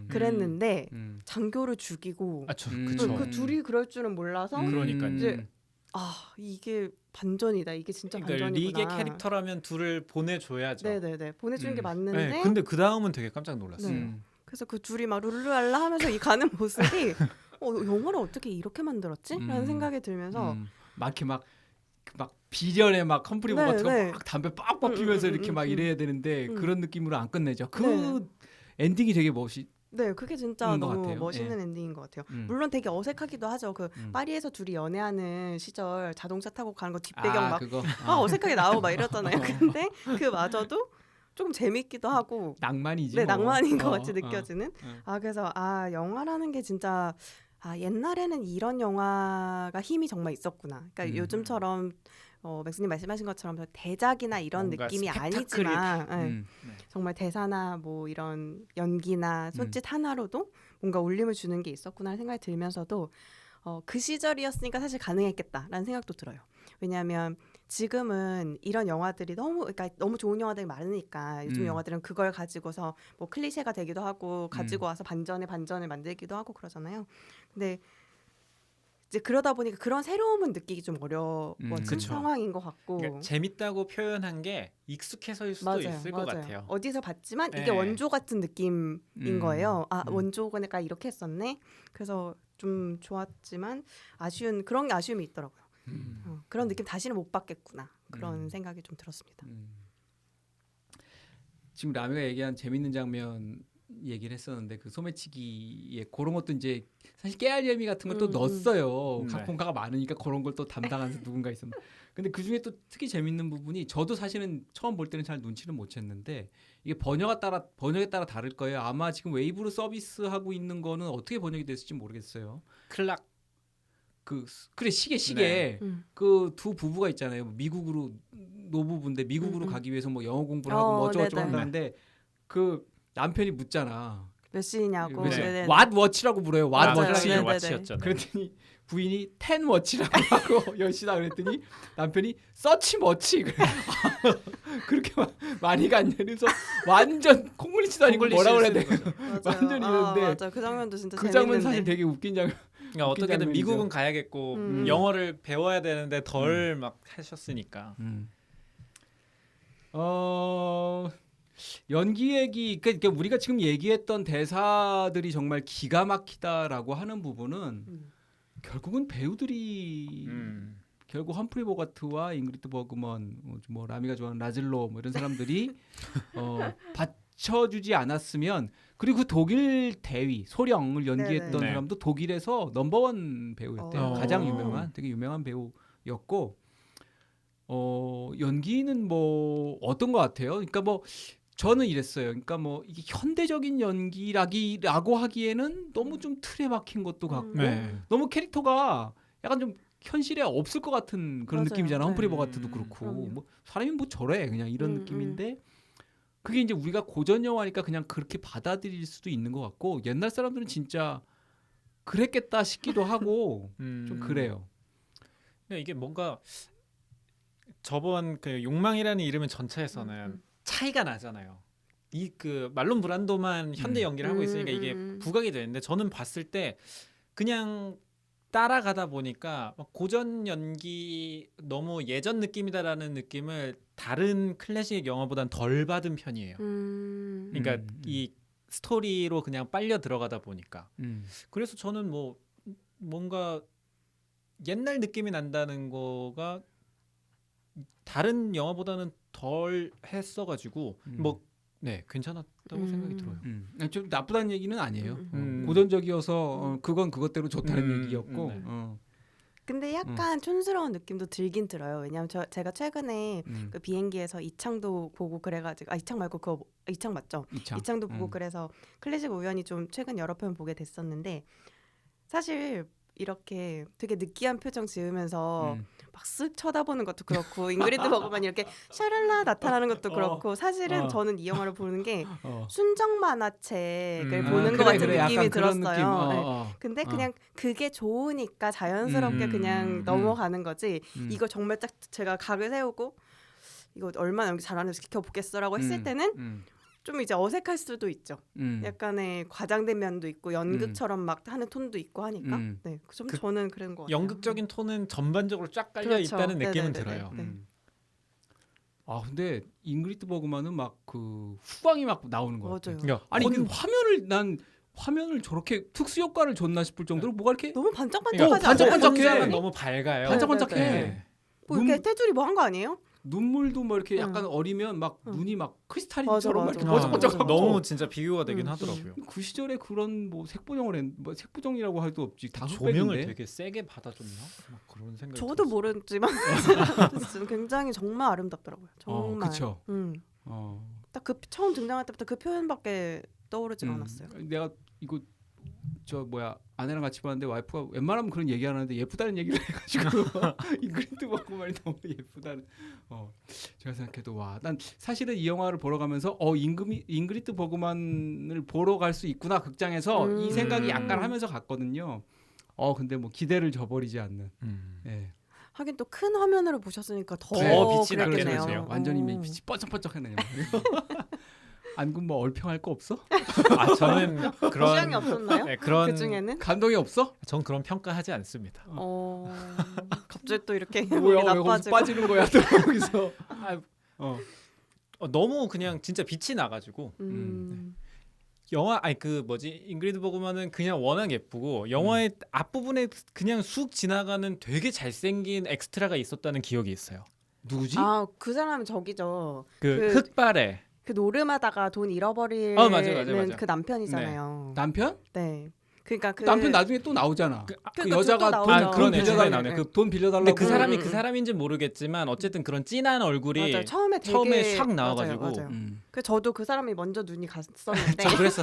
그랬는데 장교를 죽이고 그쵸. 그 둘이 그럴 줄은 몰라서 그러니까요. 이제 이게 반전이다. 이게 진짜 그러니까 반전이구나. 릭의 캐릭터라면 둘을 보내줘야죠. 네네네 보내주는 게 맞는데 네, 근데 그 다음은 되게 깜짝 놀랐어요. 그래서 그 둘이 막 룰루랄라 하면서 이 가는 모습이 영화를 어떻게 이렇게 만들었지? 라는 생각이 들면서 막 이렇게 막 막 비련의 막 험프리 네, 보가트가 네. 막 담배 빡빡 피면서 이렇게 막 이래야 되는데 그런 느낌으로 안 끝내죠. 그 엔딩이 되게 네, 그게 진짜 것 너무 같아요. 멋있는 예. 엔딩인 것 같아요. 물론 되게 어색하기도 하죠. 그 파리에서 둘이 연애하는 시절 자동차 타고 가는 거 뒷배경 막 그거 어색하게 나오고 막 이랬잖아요. 근데 그마저도 조금 재밌기도 하고 낭만이지. 네, 뭐. 낭만인 것 같이 느껴지는. 어. 그래서 영화라는 게 진짜 옛날에는 이런 영화가 힘이 정말 있었구나. 그러니까 요즘처럼 맥스님 말씀하신 것처럼 대작이나 이런 뭔가 느낌이 스펙타클이 아니지만 음. 정말 대사나 뭐 이런 연기나 손짓 하나로도 뭔가 울림을 주는 게 있었구나 생각이 들면서도 그 시절이었으니까 사실 가능했겠다라는 생각도 들어요. 왜냐하면 지금은 이런 영화들이 그러니까 너무 좋은 영화들이 많으니까 요즘 영화들은 그걸 가지고서 뭐 클리셰가 되기도 하고 가지고 와서 반전에 반전을 만들기도 하고 그러잖아요. 근데 이제 그러다 보니까 그런 새로움은 느끼기 좀 어려워진 그쵸. 상황인 것 같고. 그러니까 재밌다고 표현한 게 익숙해서일 수도 맞아요, 있을 것 같아요. 어디서 봤지만 이게 네. 원조 같은 느낌인 거예요. 원조가 이렇게 했었네. 그래서 좀 좋았지만 그런 게 아쉬움이 있더라고요. 그런 느낌 다시는 못 받겠구나. 그런 생각이 좀 들었습니다. 지금 라미가 얘기한 재밌는 장면 얘기를 했었는데 그 소매치기에 그런 것도 이제 사실 깨알예미 같은 걸 또 넣었어요. 네. 각본가가 많으니까 그런 걸 또 담당하는 누군가 있었나. 근데 그 중에 또 특히 재밌는 부분이 저도 사실은 처음 볼 때는 잘 눈치를 못 챘는데 이게 번역에 따라 다를 거예요. 아마 지금 웨이브로 서비스하고 있는 거는 어떻게 번역이 됐을지 모르겠어요. 클락 그래 시계 네. 그 두 부부가 있잖아요. 미국으로 노부부인데 미국으로 가기 위해서 뭐 영어 공부를 하고 뭐 어쩌고저쩌고 네네. 한다는데 그 남편이 묻잖아. 몇 시냐고. 그치? 네네네. What watch라고 불러요. What 맞아요. watch. 네네네. 왓치였잖아요. 그랬더니 부인이 10 watch라고 하고 10시다 그랬더니 남편이 서치 머치 그래. 그렇게 많이 갔냐 그래서 완전 콩글리시도 아니고 뭐라 그래야 돼. 맞아요. 완전히 이런데 맞아요. 그 장면도 진짜 그 재밌는데. 장면 사실 되게 웃긴 장면. 그러니까 어떻게든 장면이죠. 미국은 가야겠고 영어를 배워야 되는데 덜 막 하셨으니까. 연기 얘기 그러니까 우리가 지금 얘기했던 대사들이 정말 기가 막히다라고 하는 부분은 결국은 배우들이 결국 험프리 보가트와 잉그리드 버그먼 뭐 라미가 좋아하는 라즐로 뭐 이런 사람들이 받쳐주지 않았으면 그리고 그 독일 대위 소령을 연기했던 네네. 사람도 독일에서 넘버원 배우였대요. 가장 유명한 되게 유명한 배우였고 연기는 뭐 어떤 것 같아요? 그러니까 뭐 저는 이랬어요. 그러니까 뭐 이게 현대적인 연기라고 하기에는 너무 좀 틀에 박힌 것도 같고 네. 너무 캐릭터가 약간 좀 현실에 없을 것 같은 그런 맞아요. 느낌이잖아. 네. 험프리 보가트도 그렇고 그럼요. 뭐 사람이 뭐 저래 그냥 이런 음, 느낌인데 그게 이제 우리가 고전 영화니까 그냥 그렇게 받아들일 수도 있는 것 같고 옛날 사람들은 진짜 그랬겠다 싶기도 하고 좀 그래요. 근데 이게 뭔가 저번 그 욕망이라는 이름의 전차에서는 차이가 나잖아요. 이 그 말론 브란도만 현대 연기를 하고 있으니까 이게 부각이 되는데 저는 봤을 때 그냥 따라가다 보니까 막 고전 연기 너무 예전 느낌이다라는 느낌을 다른 클래식 영화보단 덜 받은 편이에요. 그러니까 이 스토리로 그냥 빨려 들어가다 보니까 그래서 저는 뭐 뭔가 옛날 느낌이 난다는 거가 다른 영화보다는 덜 했어가지고 뭐 네 괜찮았다고 생각이 들어요. 좀 나쁘다는 얘기는 아니에요. 음. 고전적이어서 그건 그것대로 좋다는 얘기였고. 네. 근데 약간 촌스러운 느낌도 들긴 들어요. 왜냐하면 제가 최근에 그 비행기에서 이창도 보고 그래가지고 이창 말고 그거 이창 맞죠? 이창도 보고 그래서 클래식 우연히 좀 최근 여러 편 보게 됐었는데 사실 이렇게 되게 느끼한 표정 지으면서 막 쓱 쳐다보는 것도 그렇고 잉그리드 버그만 이렇게 샤랄라 나타나는 것도 그렇고 사실은 저는 이 영화를 보는 게 순정 만화책을 보는 것 같은 느낌이 들었어요. 네. 근데 그냥 그게 좋으니까 자연스럽게 그냥 넘어가는 거지. 이거 정말 딱 제가 각을 세우고 이거 얼마나 연기 잘하는지 지켜보겠어라고 했을 때는 좀 이제 어색할 수도 있죠. 약간의 과장된 면도 있고 연극처럼 막 하는 톤도 있고 하니까. 네, 좀 저는 그런 것 같아요. 연극적인 톤은 전반적으로 쫙 깔려 그렇죠. 있다는 느낌은 네네네네. 들어요. 네. 근데 잉그리드 버그만은 막 그 후광이 막 나오는 거 같아요. 맞아요. 야, 아니 그 화면을 저렇게 특수 효과를 줬나 싶을 정도로 뭐가 이렇게 너무 반짝반짝하지 반짝반짝해. 않아요? 혼자만 너무 밝아요. 반짝반짝해. 네, 네, 뭐 이렇게 테두리 뭐 한 거 아니에요? 눈물도 뭐 이렇게 응. 약간 어리면 막 응. 눈이 막 크리스탈인처럼 막 맞아, 이렇게 맞아. 번쩍번쩍하고 너무 진짜 비교가 되긴 음. 하더라고요. 그 시절에 그런 뭐 색보정을 뭐 색보정이라고 할 수 없지 다섯 조명을 배인데 되게 세게 받아줬나? 막 그런 생각이 저도 들었어요. 모르지만 진짜 굉장히 정말 아름답더라고요. 정말. 그쵸. 어. 딱 그 처음 등장할 때부터 그 표현밖에 떠오르지가 음. 않았어요. 내가 이거 저 뭐야 아내랑 같이 봤는데 와이프가 웬만하면 그런 얘기 안 하는데 예쁘다는 얘기를 해가지고 잉그리드 버그만이 너무 예쁘다는. 제가 생각해도 와, 난 사실은 이 영화를 보러 가면서 잉그리드 버그만을 보러 갈 수 있구나 극장에서 이 생각이 약간 하면서 갔거든요. 근데 뭐 기대를 저버리지 않는. 예. 하긴 또 큰 화면으로 보셨으니까 더 빛이 그랬겠네요. 났겠네요. 완전히 빛이 뻐쩍뻐쩍하네요. 안군 뭐 얼평할 거 없어? 아 저는 취향이 그런 없었나요? 네, 그런 그 중에는? 감동이 없어? 전 그런 평가하지 않습니다. 갑자기 또 이렇게 뭐야 목이 왜 거기서 나빠지고. 빠지는 거야 또 여기서. 너무 그냥 진짜 빛이 나가지고 영화 아니 그 뭐지 잉그리드 버그만은 그냥 워낙 예쁘고 영화의 앞부분에 그냥 쑥 지나가는 되게 잘생긴 엑스트라가 있었다는 기억이 있어요. 누구지? 그 사람은 저기죠. 그 흑발에 그 노름하다가 돈 잃어버리는 맞아. 그 남편이잖아요. 남편? 네. 그러니까 그 남편 나중에 또 나오잖아. 그 그러니까 여자가 또 돈, 나오죠. 돈 그러네, 빌려달라. 나오네. 돈 빌려달라고. 근데 그 사람이 음. 그 사람인지 모르겠지만 어쨌든 그런 진한 얼굴이 맞아요. 처음에 되게 처음에 샥 나와가지고. 맞아요. 그 저도 그 사람이 먼저 눈이 갔었는데 그래서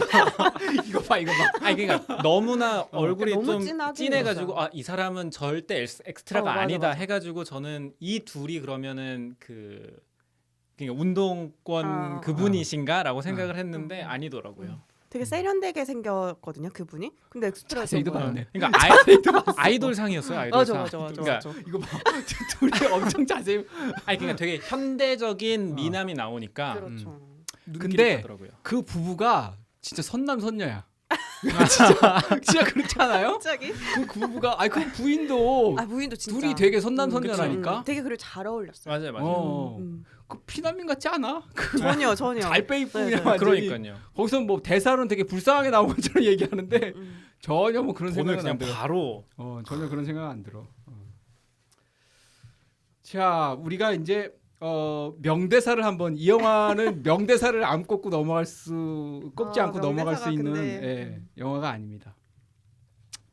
이거 봐. 아니 그러니까 너무나 얼굴이 너무 좀 진하긴 진해가지고 했어요. 이 사람은 절대 엑스트라가 맞아, 아니다 맞아. 해가지고 저는 이 둘이 그러면은 그러니까 운동권 그분이신가라고 생각을 했는데 아니더라고요. 되게 세련되게 생겼거든요, 그분이. 근데 엑스트라 자세히도 봤네. 그러니까 아이돌 상이었어요. 아이돌 상. 맞아. 그러니까 이거 봐. 둘이 엄청 자세히. 아니 그러니까 되게 현대적인 미남이 나오니까 그렇죠. 눈길이 근데 가더라고요. 그 부부가 진짜 선남선녀야. 진짜 그렇지 않아요? 갑자기? 그 부부가 그 부인도 부인도 진짜 둘이 되게 선남선녀라니까. 되게 그리고 잘 어울렸어요. 맞아요. 그 피난민 같지 않아? 전혀 잘 빼입고 그냥 네. 완전히. 그러니까요. 거기서 뭐 대사로는 되게 불쌍하게 나온 것처럼 얘기하는데 전혀 뭐 그런 오늘 생각은 그냥 안 들어. 바로 전혀 그런 생각 안 들어. 자, 우리가 이제 명대사를 한번 이 영화는 명대사를 안 꼽고 꼽지 않고 넘어갈 수 있는 영화가 아닙니다.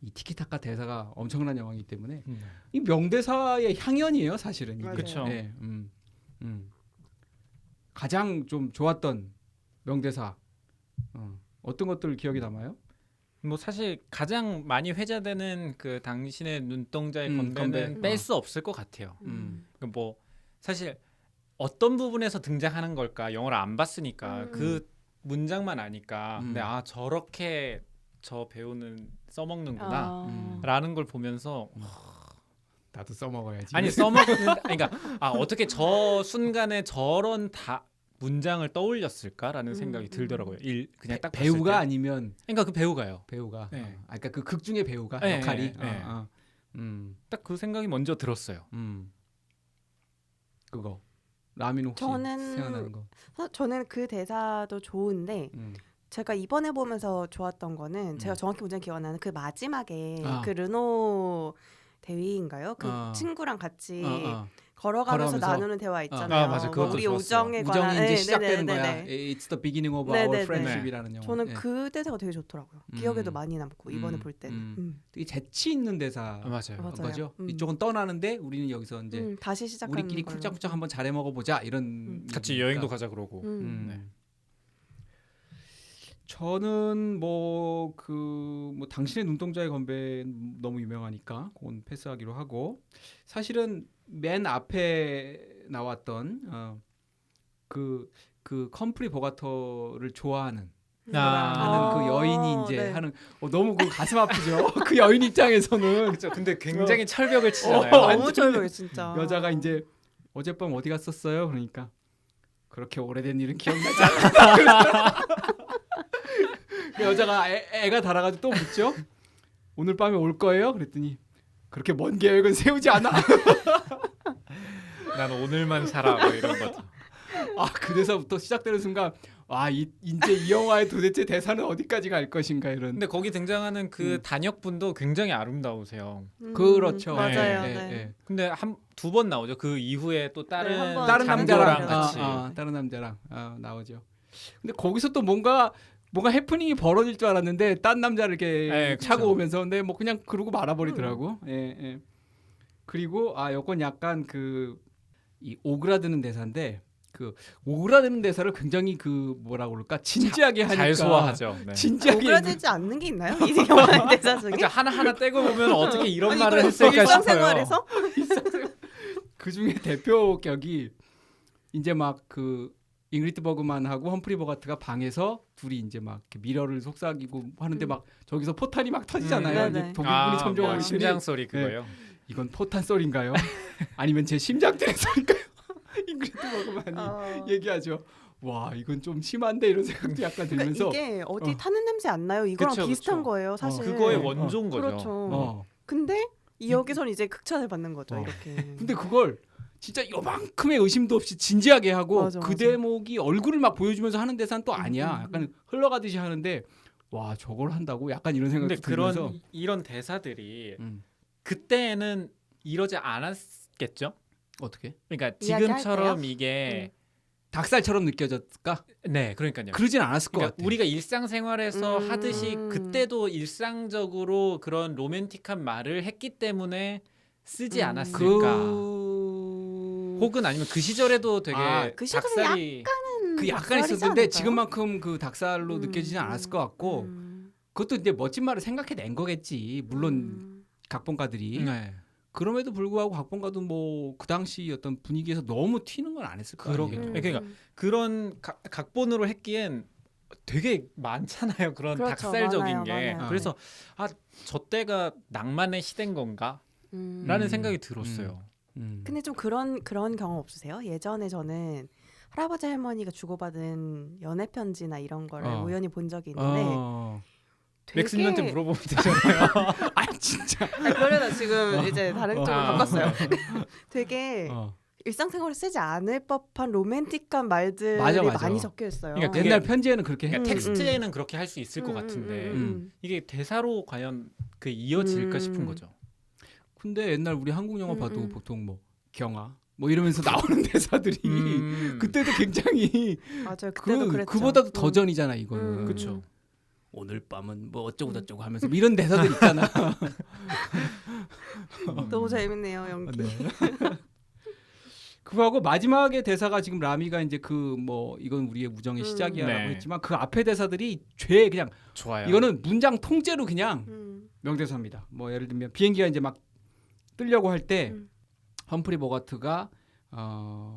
이 티키타카 대사가 엄청난 영화이기 때문에 이 명대사의 향연이에요, 사실은. 이게. 그렇죠. 네, 가장 좀 좋았던 명대사 어떤 것들 기억이 남아요? 뭐 사실 가장 많이 회자되는 그 당신의 눈동자의 건배는 건배. 뺄 수 없을 것 같아요. 음. 뭐 사실 어떤 부분에서 등장하는 걸까 영화를 안 봤으니까 그 문장만 아니까 근데 저렇게 저 배우는 써먹는구나 라는 걸 보면서 나도 써먹어야지. 아니 써먹는 그러니까 어떻게 저 순간에 저런 문장을 떠올렸을까라는 생각이 들더라고요. 그냥 딱 봤을 배우가 때. 아니면 그러니까 그 배우가요. 배우가. 네. 그러니까 그 극 중의 배우가 네, 역할이. 네. 딱 그 생각이 먼저 들었어요. 그거 라민 혹시 생각나는 거? 저는 그 대사도 좋은데 제가 이번에 보면서 좋았던 거는 제가 정확히 문장 기억나는 그 마지막에 그 르노 대위인가요? 그 친구랑 같이 걸어가면서 나누는 대화 있잖아요. 맞아. 그것도 우리 좋았어요. 우정에 관한 우정이 이제 시작되는 거야. 네네네. It's the beginning of 네네네. our friendship이라는 영화. 저는 그 대사가 되게 좋더라고요. 기억에도 많이 남고 이번에 볼 때는. 되게 재치 있는 대사. 맞아요. 거죠. 이쪽은 떠나는데 우리는 여기서 이제 다시 시작하는 우리끼리 걸로. 쿵짝쿵짝 한번 잘해 먹어보자 이런. 같이 여행도 가자 그러고. 네. 저는 뭐 당신의 눈동자의 건배 너무 유명하니까 그건 패스하기로 하고 사실은 맨 앞에 나왔던 그 컴프리 보가터를 좋아하는 하는 그 여인이 이제 하는 너무 그 가슴 아프죠. 그 여인 입장에서는 그렇죠. 근데 굉장히 철벽을 치잖아요. 너무 절벽이 진짜. 여자가 이제 어젯밤 어디 갔었어요? 그러니까 그렇게 오래된 일은 기억나지 않는다. 그 여자가 애가 달아가지고 또 묻죠. 오늘 밤에 올 거예요? 그랬더니 그렇게 먼 계획은 세우지 않아. 난 오늘만 살아 뭐 이런 거죠. 그래서부터 시작되는 순간 이제 이 영화의 도대체 대사는 어디까지 갈 것인가 이런. 근데 거기 등장하는 그 음. 단역분도 굉장히 아름다우세요. 음. 그렇죠. 맞아요. 네, 네. 근데 두 번 나오죠. 그 이후에 또 다른 한 번. 다른 장교랑 남자랑 같이. 다른 남자랑 나오죠. 근데 거기서 또 뭔가 해프닝이 벌어질 줄 알았는데 딴 남자를 이렇게 네, 차고 그쵸. 오면서 근데 뭐 그냥 그러고 말아버리더라고. 예, 예. 그리고 요건 약간 이 오그라드는 대사인데 그 오그라드는 대사를 굉장히 뭐라고 그럴까 진지하게 하니까 잘 소화하죠. 네. 진지하게 오그라들지 않는 게 있나요? 이 영화 대사 중에? 진짜 하나하나 떼고 보면 어떻게 이런 아니, 말을 그래, 했을까 싶어요. 일상생활에서? 그 중에 대표격이 이제 막 잉그리드 버그만하고 험프리 보가트가 방에서 둘이 이제 막 이렇게 미러를 속삭이고 하는데 막 저기서 포탄이 막 터지잖아요. 네네. 이제 독일군이 점령하고 뭐 있으니 심장 소리 그거요. 이건 포탄 소리인가요? 아니면 제 심장 뛰는 소리인가요? 잉그리드 버그만이 얘기하죠. 와 이건 좀 심한데 이런 생각도 약간 들면서 그러니까 이게 어디 타는 냄새 안 나요? 이거랑 그쵸, 비슷한 그쵸. 거예요, 사실. 그거의 어. 원조인 거죠. 그렇죠. 근데 이 여기서는 이제 극찬을 받는 거죠, 이렇게. 근데 그걸 진짜 요만큼의 의심도 없이 진지하게 하고 맞아, 그 맞아. 대목이 얼굴을 막 보여주면서 하는 대사는 또 아니야. 음. 약간 흘러가듯이 하는데 와 저걸 한다고 약간 이런 생각도 근데 들면서 이런 대사들이 음. 그때는 이러지 않았겠죠? 어떻게? 그러니까 이야기할 지금처럼 때요? 이게 닭살처럼 느껴졌을까? 네, 그러니까요. 그러진 않았을 것 그러니까 같아. 우리가 일상생활에서 음. 하듯이 그때도 일상적으로 그런 로맨틱한 말을 했기 때문에 쓰지 않았을까? 혹은 아니면 그 시절에도 되게 그 시절에 닭살이 그 약간 닭살이지 있었는데 않을까요? 지금만큼 그 닭살로 느껴지진 않았을 것 같고 그것도 이제 멋진 말을 생각해낸 거겠지. 물론 각본가들이 네. 그럼에도 불구하고 각본가도 뭐 그 당시 어떤 분위기에서 너무 튀는 건 안 했을 거 그러게요. 아니에요. 그러니까 그런 각본으로 했기엔 되게 많잖아요. 그런 그렇죠. 닭살적인 많아요, 게. 많아요. 그래서 저 때가 낭만의 시대인 건가? 라는 생각이 들었어요. 근데 좀 그런 경험 없으세요? 예전에 저는 할아버지 할머니가 주고받은 연애 편지나 이런 거를 우연히 본 적이 있는데 되게 맥스님한테 물어보면 되잖아요. 아니 진짜 그러려다 지금 이제 다른 쪽으로 바꿨어요. 되게 어. 일상생활에 쓰지 않을 법한 로맨틱한 말들이 맞아. 많이 적혀 있어요. 그러니까 옛날 편지에는 그렇게 그러니까 했 텍스트에는 그렇게 할 수 있을 것 같은데 이게 대사로 과연 그 이어질까 싶은 거죠. 근데 옛날 우리 한국 영화 봐도 음. 보통 뭐 경아 뭐 이러면서 나오는 대사들이 그때도 굉장히 맞아요. 그때도 그랬죠. 그보다도 더 전이잖아 이거는. 그렇죠. 오늘 밤은 뭐 어쩌고 저쩌고 하면서 뭐 이런 대사들 있잖아. 너무 재밌네요 연기. 네. 그거하고 마지막에 대사가 지금 라미가 이제 뭐 이건 우리의 우정의 시작이야라고 네. 했지만 그 앞에 대사들이 죄 그냥 좋아요. 이거는 문장 통째로 그냥 명대사입니다. 뭐 예를 들면 비행기가 이제 막 뜨려고 할 때 험프리 보가트가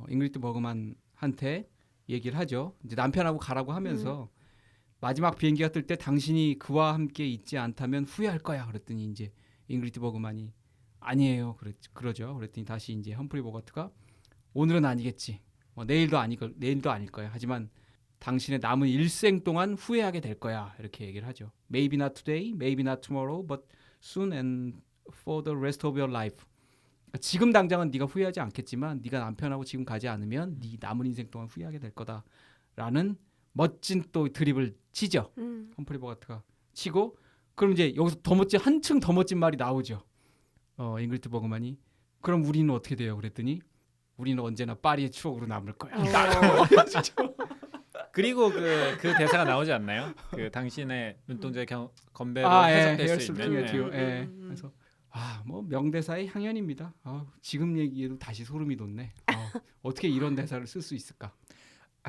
잉그리드 버그만한테 얘기를 하죠. 이제 남편하고 가라고 하면서 마지막 비행기가 뜰 때 당신이 그와 함께 있지 않다면 후회할 거야. 그랬더니 이제 잉그리드 버그만이 아니에요. 그러죠. 그랬더니 다시 이제 험프리 보가트가 오늘은 아니겠지. 뭐 내일도 아닐 거야. 하지만 당신의 남은 일생 동안 후회하게 될 거야. 이렇게 얘기를 하죠. Maybe not today, maybe not tomorrow, but soon and for the rest of your life. 그러니까 지금 당장은 네가 후회하지 않겠지만 네가 남편하고 지금 가지 않으면 네 남은 인생 동안 후회하게 될 거다라는 멋진 또 드립을 치죠. 험프리 보가트가 치고 그럼 이제 여기서 더 멋진 한층 더 멋진 말이 나오죠. 잉그리드 버그만이 그럼 우리는 어떻게 돼요? 그랬더니 우리는 언제나 파리의 추억으로 남을 거야. 그리고 그 대사가 나오지 않나요? 그 당신의 눈동자의 건배로 해석될 수 있는. 네. 그래서 뭐 명대사의 향연입니다. 지금 얘기에도 다시 소름이 돋네. 어떻게 이런 대사를 쓸 수 있을까?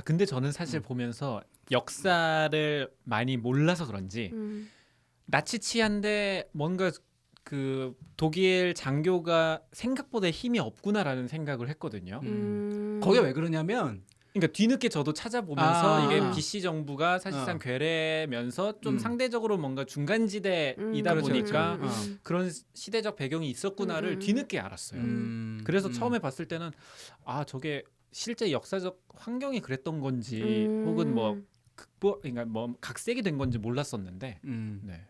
근데 저는 사실 보면서 역사를 많이 몰라서 그런지 나치치한데 뭔가 그 독일 장교가 생각보다 힘이 없구나라는 생각을 했거든요. 거기가 왜 그러냐면 그러니까 뒤늦게 저도 찾아보면서 이게 아. BC 정부가 사실상 괴뢰면서 좀 상대적으로 뭔가 중간지대이다 그렇죠, 보니까 그렇죠. 그런 시대적 배경이 있었구나를 뒤늦게 알았어요. 그래서 처음에 봤을 때는 저게 실제 역사적 환경이 그랬던 건지 혹은 뭐 그러니까 뭐 각색이 된 건지 몰랐었는데 네.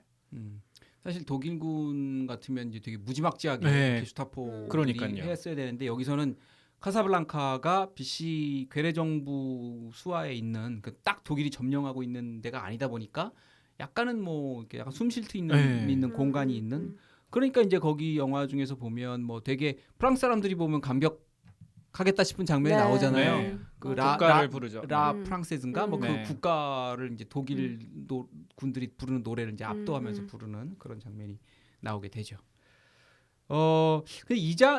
사실 독일군 같으면 이제 되게 무지막지하게 네. 게슈타포 그러니까요. 했어야 되는데 여기서는 카사블랑카가 BC 괴뢰 정부 수하에 있는 그 딱 독일이 점령하고 있는 데가 아니다 보니까 약간은 뭐 이렇게 약간 숨 쉴 수 있는 공간이 있는 그러니까 이제 거기 영화 중에서 보면 뭐 되게 프랑스 사람들이 보면 감격하겠다 싶은 장면이 네. 나오잖아요. 네. 그 국가를 부르죠. 라 음. 프랑세즈인가 뭐 그 네. 국가를 이제 독일 군들이 부르는 노래를 이제 압도하면서 음. 부르는 그런 장면이 나오게 되죠.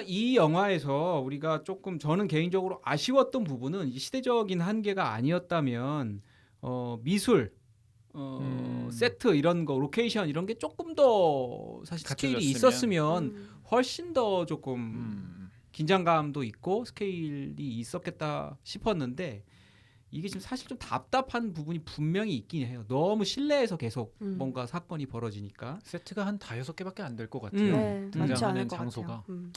이 영화에서 우리가 조금 저는 개인적으로 아쉬웠던 부분은 이 시대적인 한계가 아니었다면 미술 세트 이런 거 로케이션 이런 게 조금 더 사실 스케일이 갖춰졌으면. 있었으면 훨씬 더 조금 긴장감도 있고 스케일이 있었겠다 싶었는데 이게 지금 사실 좀 답답한 부분이 분명히 있긴 해요. 너무 실내에서 계속 뭔가 사건이 벌어지니까. 세트가 한 5-6개밖에 안 될 것 같아요. 네, 많지 등장하는 않을 것 장소가. 같아요.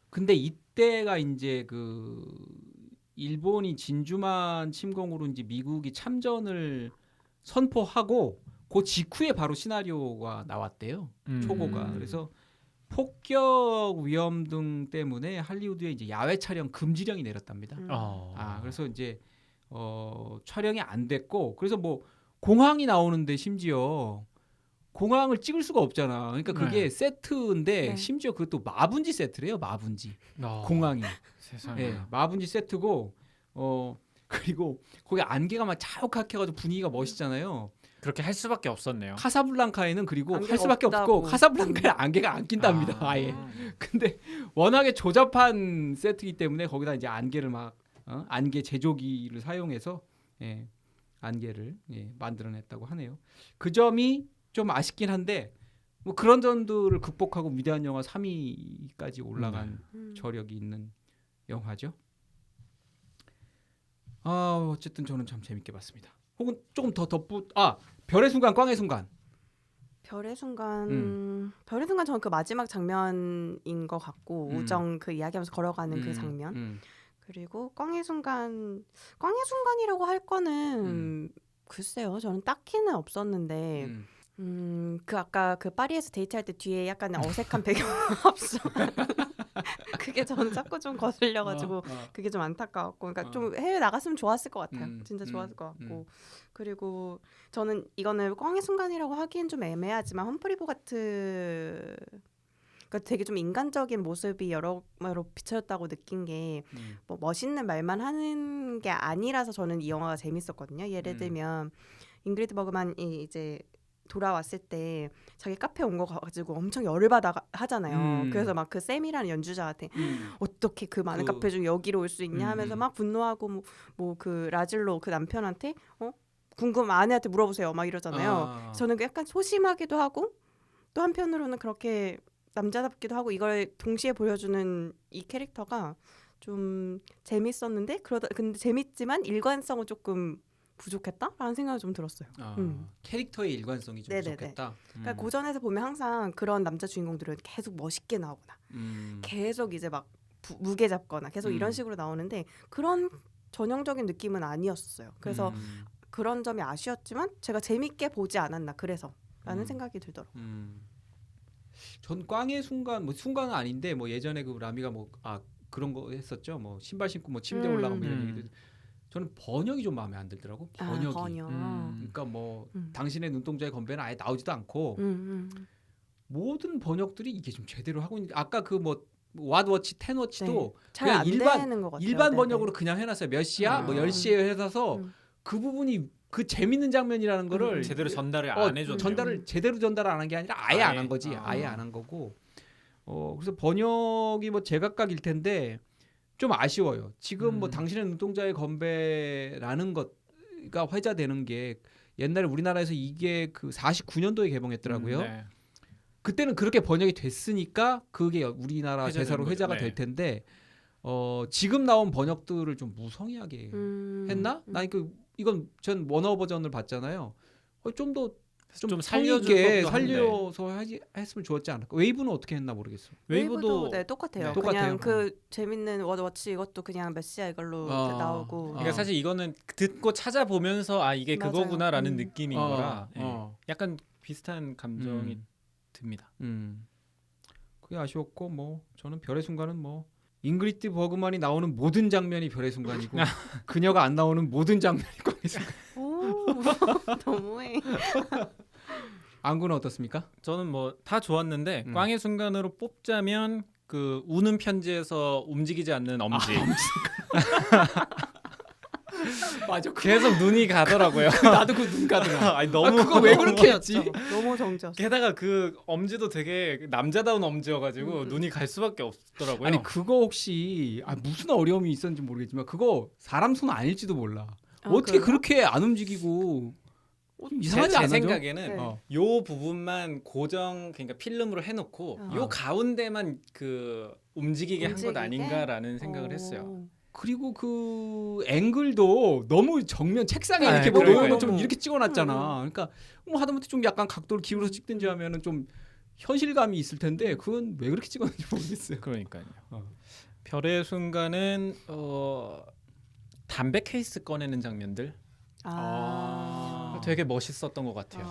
근데 이때가 이제 그 일본이 진주만 침공으로 이제 미국이 참전을 선포하고 그 직후에 바로 시나리오가 나왔대요. 초고가. 그래서 폭격 위험 등 때문에 할리우드에 이제 야외 촬영 금지령이 내렸답니다. 그래서 이제 촬영이 안 됐고 그래서 뭐 공항이 나오는데 심지어 공항을 찍을 수가 없잖아. 그러니까 그게 네. 세트인데 네. 심지어 그것도 마분지 세트래요. 마분지 공항이. 세상에. 예, 마분지 세트고 그리고 거기 안개가 막 자욱하게 해가지고 분위기가 멋있잖아요. 그렇게 할 수밖에 없었네요. 카사블랑카에는 그리고 할 안개가 수밖에 없고 없다고. 카사블랑카에 안개가 안 낀답니다. 아예. 근데 워낙에 조잡한 세트이기 때문에 거기다 이제 안개를 막 안개 제조기를 사용해서 안개를 만들어냈다고 하네요. 그 점이 좀 아쉽긴 한데 뭐 그런 점들을 극복하고 위대한 영화 3위까지 올라간 저력이 있는 영화죠. 어쨌든 저는 참 재밌게 봤습니다. 혹은 조금 더 별의 순간, 꽝의 순간. 별의 순간 저는 그 마지막 장면인 것 같고 우정 그 이야기하면서 걸어가는 그 장면 그리고 꽝의 순간이라고 할 거는 글쎄요 저는 딱히는 없었는데 그 아까 그 파리에서 데이트할 때 뒤에 약간 어색한 배경 없어. 그게 저는 자꾸 좀 거슬려가지고 그게 좀 안타까웠고, 그러니까 좀 해외 나갔으면 좋았을 것 같아요. 진짜 좋았을 것 같고. 그리고 저는 이거는 꽝의 순간이라고 하기엔 좀 애매하지만 험프리 보가트 그러니까 되게 좀 인간적인 모습이 여러모로 비춰졌다고 느낀 게 뭐 멋있는 말만 하는 게 아니라서 저는 이 영화가 재밌었거든요. 예를 들면 잉그리드 버그만이 이제 돌아왔을 때 자기 카페 온 거 가지고 엄청 열을 받아 하잖아요. 그래서 막 그 샘이라는 연주자한테 어떻게 그 많은 카페 중 여기로 올 수 있냐 하면서 막 분노하고 뭐 그 라즐로 그 남편한테 궁금한 아내한테 물어보세요 막 이러잖아요. 저는 약간 소심하기도 하고 또 한편으로는 그렇게 남자답기도 하고 이걸 동시에 보여주는 이 캐릭터가 좀 재밌었는데 근데 재밌지만 일관성은 조금 부족했다라는 생각이 좀 들었어요. 캐릭터의 일관성이 좀 네네네. 부족했다. 그러니까 고전에서 보면 항상 그런 남자 주인공들은 계속 멋있게 나오거나 계속 이제 막 무게 잡거나 계속 이런 식으로 나오는데 그런 전형적인 느낌은 아니었어요. 그래서 그런 점이 아쉬웠지만 제가 재밌게 보지 않았나 그래서라는 생각이 들더라고요. 전 꽝의 순간 뭐 순간은 아닌데 뭐 예전에 그 라미가 뭐 그런 거 했었죠. 뭐 신발 신고 뭐 침대 올라가고 뭐 이런 얘기도 저는 번역이 좀 마음에 안 들더라고. 번역이. 번역. 그러니까 뭐 당신의 눈동자의 건배는 아예 나오지도 않고 음. 모든 번역들이 이게 좀 제대로 하고 있는. 아까 그 뭐 왓워치, 텐워치도 잘 그냥 안 일반 되는 것 같아요. 일반 네네. 번역으로 그냥 해놨어요. 몇 시야, 뭐 10시에 해서 그 부분이 그 재밌는 장면이라는 거를 제대로 전달을 안 해줬네요. 전달을 제대로 전달 안 한 게 아니라 아예 안 한 거지. 아예 안 한 거고. 그래서 번역이 뭐 제각각일 텐데 좀 아쉬워요. 지금 뭐 당신의 눈동자의 건배라는 것가 회자되는 게 옛날에 우리나라에서 이게 그 49년도에 개봉했더라고요. 네. 그때는 그렇게 번역이 됐으니까 그게 우리나라 대사로 회자가 네. 될 텐데 지금 나온 번역들을 좀 무성의하게 했나? 나 이건 전 원어 버전을 봤잖아요. 좀 살려게 살려서 했으면 좋았지 않을까. 웨이브는 어떻게 했나 모르겠어. 웨이브도 네, 똑같아요. 네. 그냥 똑같아요. 그 재밌는 워치 이것도 그냥 몇 시야 이걸로 나오고. 그러니까 사실 이거는 듣고 찾아보면서 이게 맞아요. 그거구나라는 느낌인 거라 어. 약간 비슷한 감정이 듭니다. 그게 아쉬웠고 뭐 저는 별의 순간은 뭐 잉그리드 버그만이 나오는 모든 장면이 별의 순간이고 그녀가 안 나오는 모든 장면이 꽝의 순간. 오, 너무해. 안구는 어떻습니까? 저는 뭐 다 좋았는데 음. 꽝의 순간으로 뽑자면 그 우는 편지에서 움직이지 않는 엄지. 맞아. 계속 눈이 가더라고요. 나도 그 눈 가더라. 아니 너무 그거 왜 그렇게 했지? 정지였죠. 너무 정지였어. 게다가 그 엄지도 되게 남자다운 엄지여가지고 눈이 갈 수밖에 없더라고요. 아니 그거 혹시 무슨 어려움이 있었는지 모르겠지만 그거 사람 손 아닐지도 몰라. 어떻게 그래요? 그렇게 안 움직이고 좀 제, 이상하지 제 않아요? 생각에는 네. 요 부분만 고정 그러니까 필름으로 해놓고 어. 요 가운데만 그 움직이게 한 것 움직이게? 아닌가라는 생각을 했어요. 그리고 그 앵글도 너무 정면 책상에 아, 이렇게 뭐 그러니까요. 놓은 것처럼 너무. 이렇게 찍어놨잖아. 그러니까 뭐 하다못해 좀 약간 각도를 기울여서 찍든지 하면은 좀 현실감이 있을 텐데 그건 왜 그렇게 찍었는지 모르겠어요. 그러니까요. 어. 별의 순간은 담배 케이스 꺼내는 장면들 되게 멋있었던 것 같아요.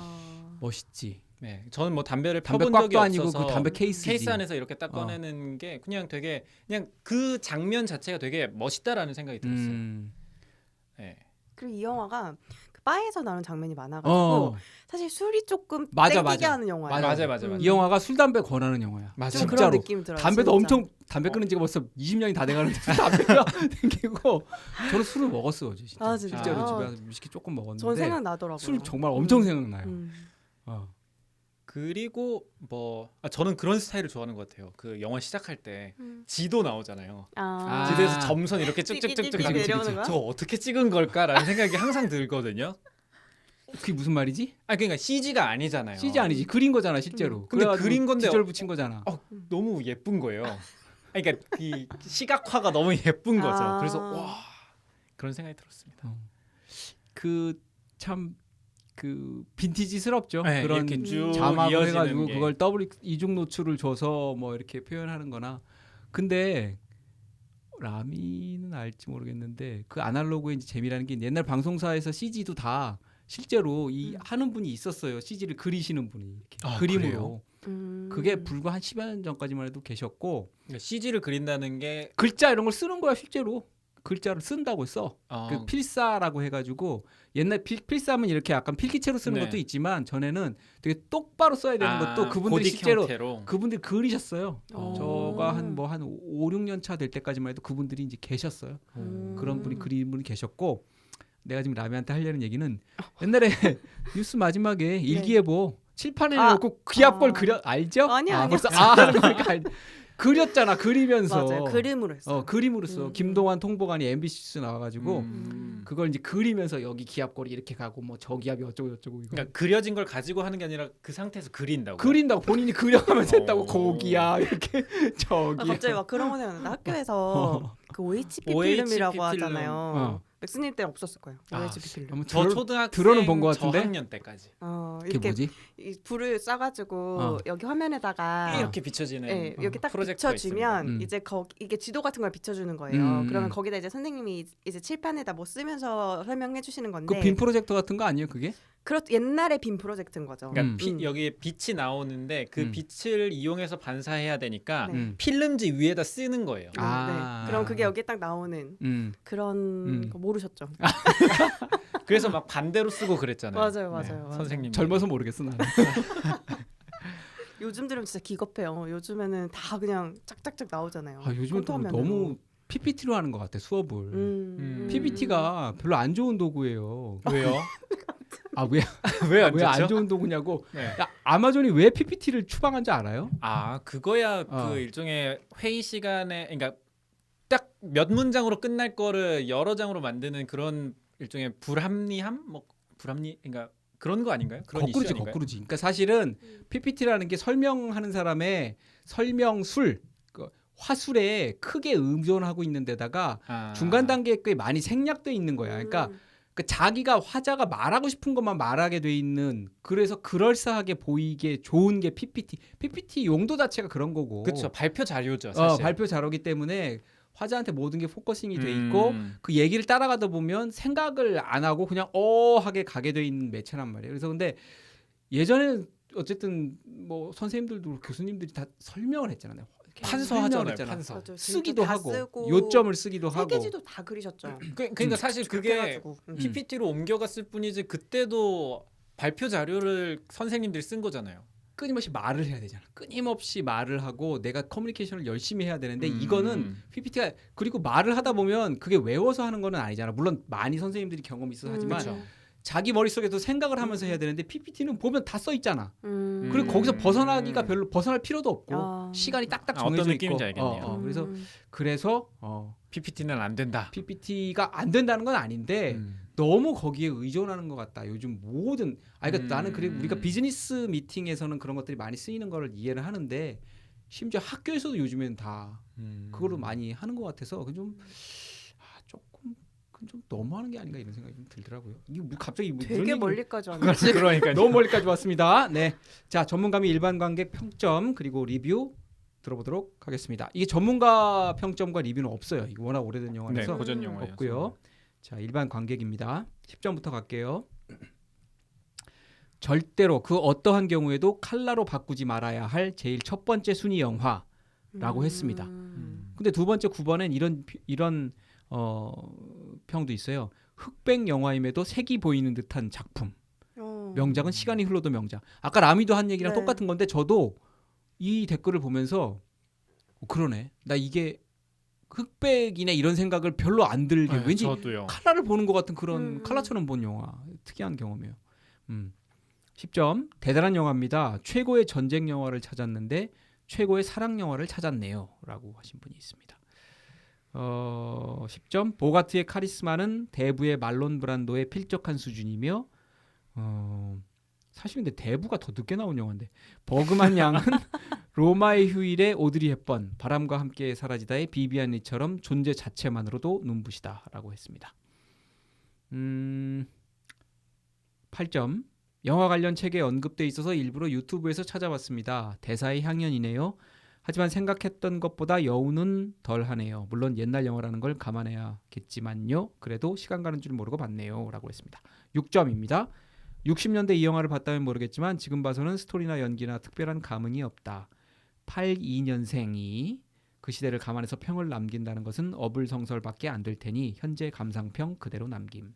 멋있지. 네, 저는 뭐 담배를 담배 펴본 적이 꽉도 아니고 없어서 그 담배 케이스지. 케이스 안에서 이렇게 딱 꺼내는 게 그냥 되게 그냥 그 장면 자체가 되게 멋있다라는 생각이 들었어요. 네. 그리고 이 영화가 그 바에서 나오는 장면이 많아가지고 어. 사실 술이 조금 맞아, 땡기게 맞아. 하는 영화예요. 맞아요. 이 영화가 술 담배 권하는 영화야. 맞아. 좀 진짜로. 그런 느낌이 들어요. 담배도 진짜. 엄청 담배 끊은 지가 벌써 20년이 다 돼가는데 담배가 땡기고 저는 술을 먹었어 어제 진짜. 아, 진짜요? 실제로 집에 가서 위스키 조금 먹었는데 전 생각나더라고요. 술 정말 엄청 생각나요. 음. 어. 그리고 뭐 저는 그런 스타일을 좋아하는 것 같아요. 그 영화 시작할 때 지도 나오잖아요. 아. 지도에서 점선 이렇게 쭉쭉쭉쭉 띠띠띠띠 가는 내려오는 거. 거야? 저거 어떻게 찍은 걸까라는 생각이 항상 들거든요. 그게 무슨 말이지? 아 그러니까 CG가 아니잖아요. CG 아니지 그린 거잖아 실제로. 근데 그래가지고 그린 건데 기절 붙인 거잖아. 너무 예쁜 거예요. 아니, 그러니까 이 시각화가 너무 예쁜 거죠. 아. 그래서 와 그런 생각이 들었습니다. 그 참 그 빈티지스럽죠. 네, 그런 이렇게 쭉 자막을 이어지는 해가지고 게. 그걸 더블 이중 노출을 줘서 뭐 이렇게 표현하는거나. 근데 라미는 알지 모르겠는데 그 아날로그의 이제 재미라는 게 옛날 방송사에서 CG도 다 실제로 이 하는 분이 있었어요. CG를 그리시는 분이 이렇게 아, 그림으로. 음. 그게 불과 한 10여 년 전까지만 해도 계셨고 그러니까 CG를 그린다는 게 글자 이런 걸 쓰는 거야 실제로. 글자를 쓴다고 써. 어, 그 필사라고 해가지고 옛날 필사하면 이렇게 약간 필기체로 쓰는 네. 것도 있지만 전에는 되게 똑바로 써야 되는 것도 그분들이 고딕 실제로 형태로. 그분들이 그리셨어요. 어. 저가 한 5, 6년 차 될 때까지만 해도 그분들이 이제 계셨어요. 그런 분이 그리는 분이 계셨고 내가 지금 라미한테 하려는 얘기는 옛날에 뉴스 마지막에 일기예보 칠판에 놓고 기압걸 그려 알죠? 아니요. 벌써 하는 거니까 그렸잖아 그리면서 맞아요. 그림으로 했어요. 그림으로 써. 김동완 통보관이 MBC 뉴스 나와가지고 그걸 이제 그리면서 여기 기압골이 이렇게 가고 뭐 저 기압이 어쩌고 저쩌고 이거 그러니까 그려진 걸 가지고 하는 게 아니라 그 상태에서 그린다고. 그린다고 본인이 그려가면서 했다고 고기야 이렇게 저기 아, 갑자기 막 그런 거 생각나. 학교에서 그 OHP OHP 필름이라고 필름. 하잖아요. 어. 맥스님 때는 없었을 거예요. 아, OHP 필름. 한번 저 들어- 초등학생 들어는 본것 같은데? 저학년 때까지 그게 이렇게 뭐지? 이 불을 쏴가지고 어. 여기 화면에다가 이렇게 비춰지는 네, 여기 딱 프로젝터가 비춰주면 있습니다. 이제 이게 지도 같은 걸 비춰주는 거예요. 음. 그러면 거기다 이제 선생님이 이제 칠판에다 뭐 쓰면서 설명해 주시는 건데 그 빔 프로젝터 같은 거 아니에요 그게? 옛날에 빔 프로젝트인 거죠. 그러니까 음. 여기에 빛이 나오는데 그 음. 빛을 이용해서 반사해야 되니까 네. 필름지 위에다 쓰는 거예요. 아. 네. 그럼 그게 여기 딱 나오는 그런 거 모르셨죠? 그래서 막 반대로 쓰고 그랬잖아요. 맞아요, 맞아요. 선생님. 젊어서 모르겠어 나는. 요즘 들으면 진짜 기겁해요. 요즘에는 다 그냥 짝짝짝 나오잖아요. 요즘은 또 컴퓨터화면으로. 너무 PPT로 하는 것 같아 수업을. 음. PPT가 별로 안 좋은 도구예요. 왜요? 왜 왜 안 안 좋죠? 좋은 도구냐고. 네. 야, 아마존이 왜 PPT를 추방한 줄 알아요? 아 그거야 그 일종의 회의 시간에 그러니까 딱 몇 문장으로 끝날 거를 여러 장으로 만드는 그런 일종의 불합리함 뭐 불합리 그러니까 그런 거 아닌가요? 그런 이슈 거꾸로지 아닌가요? 거꾸로지. 그러니까 사실은 PPT라는 게 설명하는 사람의 설명술 그 화술에 크게 의존하고 있는 데다가 중간 단계에 꽤 많이 생략돼 있는 거야. 그러니까 자기가 화자가 말하고 싶은 것만 말하게 돼 있는 그래서 그럴싸하게 보이게 좋은 게 PPT. PPT 용도 자체가 그런 거고. 그렇죠. 발표 자료죠. 사실. 발표 자료기 때문에 화자한테 모든 게 포커싱이 돼 있고 그 얘기를 따라가다 보면 생각을 안 하고 그냥 하게 가게 돼 있는 매체란 말이에요. 그래서 근데 예전에는 어쨌든 뭐 선생님들도 교수님들이 다 설명을 했잖아요. 판서하잖아요. 하잖아요. 판서. 맞아, 쓰기도 다 하고 쓰고 요점을 쓰기도 하고. 세계지도 다 그리셨죠. 그러니까 사실 그렇게 그게 해가지고. PPT로 옮겨갔을 뿐이지 그때도 발표 자료를 선생님들이 쓴 거잖아요. 끊임없이 말을 해야 되잖아. 끊임없이 말을 하고 내가 커뮤니케이션을 열심히 해야 되는데 이거는 PPT가 그리고 말을 하다 보면 그게 외워서 하는 거는 아니잖아. 물론 많이 선생님들이 경험이 있어 하지만 그쵸. 자기 머릿속에도 생각을 하면서 해야 되는데 PPT는 보면 다 써 있잖아. 그리고 음. 거기서 벗어나기가 별로 벗어날 필요도 없고 아. 시간이 딱딱 아, 정해져 어떤 있고. 느낌인지 알겠네요. 그래서 PPT는 안 된다. PPT가 안 된다는 건 아닌데 너무 거기에 의존하는 것 같다. 요즘 모든 그러니까 나는 그리고 우리가 비즈니스 미팅에서는 그런 것들이 많이 쓰이는 걸 이해를 하는데 심지어 학교에서도 요즘엔 다 그거를 많이 하는 것 같아서 조금 그건 좀 너무하는 게 아닌가 이런 생각이 좀 들더라고요. 이게 갑자기 뭐 이런 되게 얘기를- 멀리까지 왔네. 그러니까 너무 멀리까지 왔습니다. 네, 자 전문가 및 일반 관객 평점 그리고 리뷰 들어보도록 하겠습니다. 이게 전문가 평점과 리뷰는 없어요. 이거 워낙 오래된 네, 영화라서 고전 영화예요. 없고요. 자 일반 관객입니다. 10점부터 갈게요. 절대로 그 어떠한 경우에도 칼라로 바꾸지 말아야 할 제일 첫 번째 순위 영화라고 했습니다. 근데 두 번째 9번엔 이런 평도 있어요. 흑백 영화임에도 색이 보이는 듯한 작품. 명작은 시간이 흘러도 명작. 아까 라미도 한 얘기랑 네. 똑같은 건데 저도 이 댓글을 보면서 그러네. 나 이게 흑백이네 이런 생각을 별로 안 들게 네, 왠지 저도요. 칼라를 보는 것 같은 그런 칼라처럼 본 영화. 특이한 경험이에요. 10점. 대단한 영화입니다. 최고의 전쟁 영화를 찾았는데 최고의 사랑 영화를 찾았네요. 라고 하신 분이 있습니다. 10점. 보가트의 카리스마는 대부의 말론 브란도의 필적한 수준이며 사실 근데 대부가 더 늦게 나온 영화인데 버그만 양은 로마의 휴일의 오드리 헵번, 바람과 함께 사라지다의 비비안 리처럼 존재 자체만으로도 눈부시다라고 했습니다. 8점. 영화 관련 책에 언급돼 있어서 일부러 유튜브에서 찾아봤습니다. 대사의 향연이네요. 하지만 생각했던 것보다 여운은 덜하네요. 물론 옛날 영화라는 걸 감안해야겠지만요. 그래도 시간 가는 줄 모르고 봤네요. 라고 했습니다. 6점입니다. 60년대 이 영화를 봤다면 모르겠지만 지금 봐서는 스토리나 연기나 특별한 감흥이 없다. 82년생이 그 시대를 감안해서 평을 남긴다는 것은 어불성설밖에 안 될 테니 현재 감상평 그대로 남김.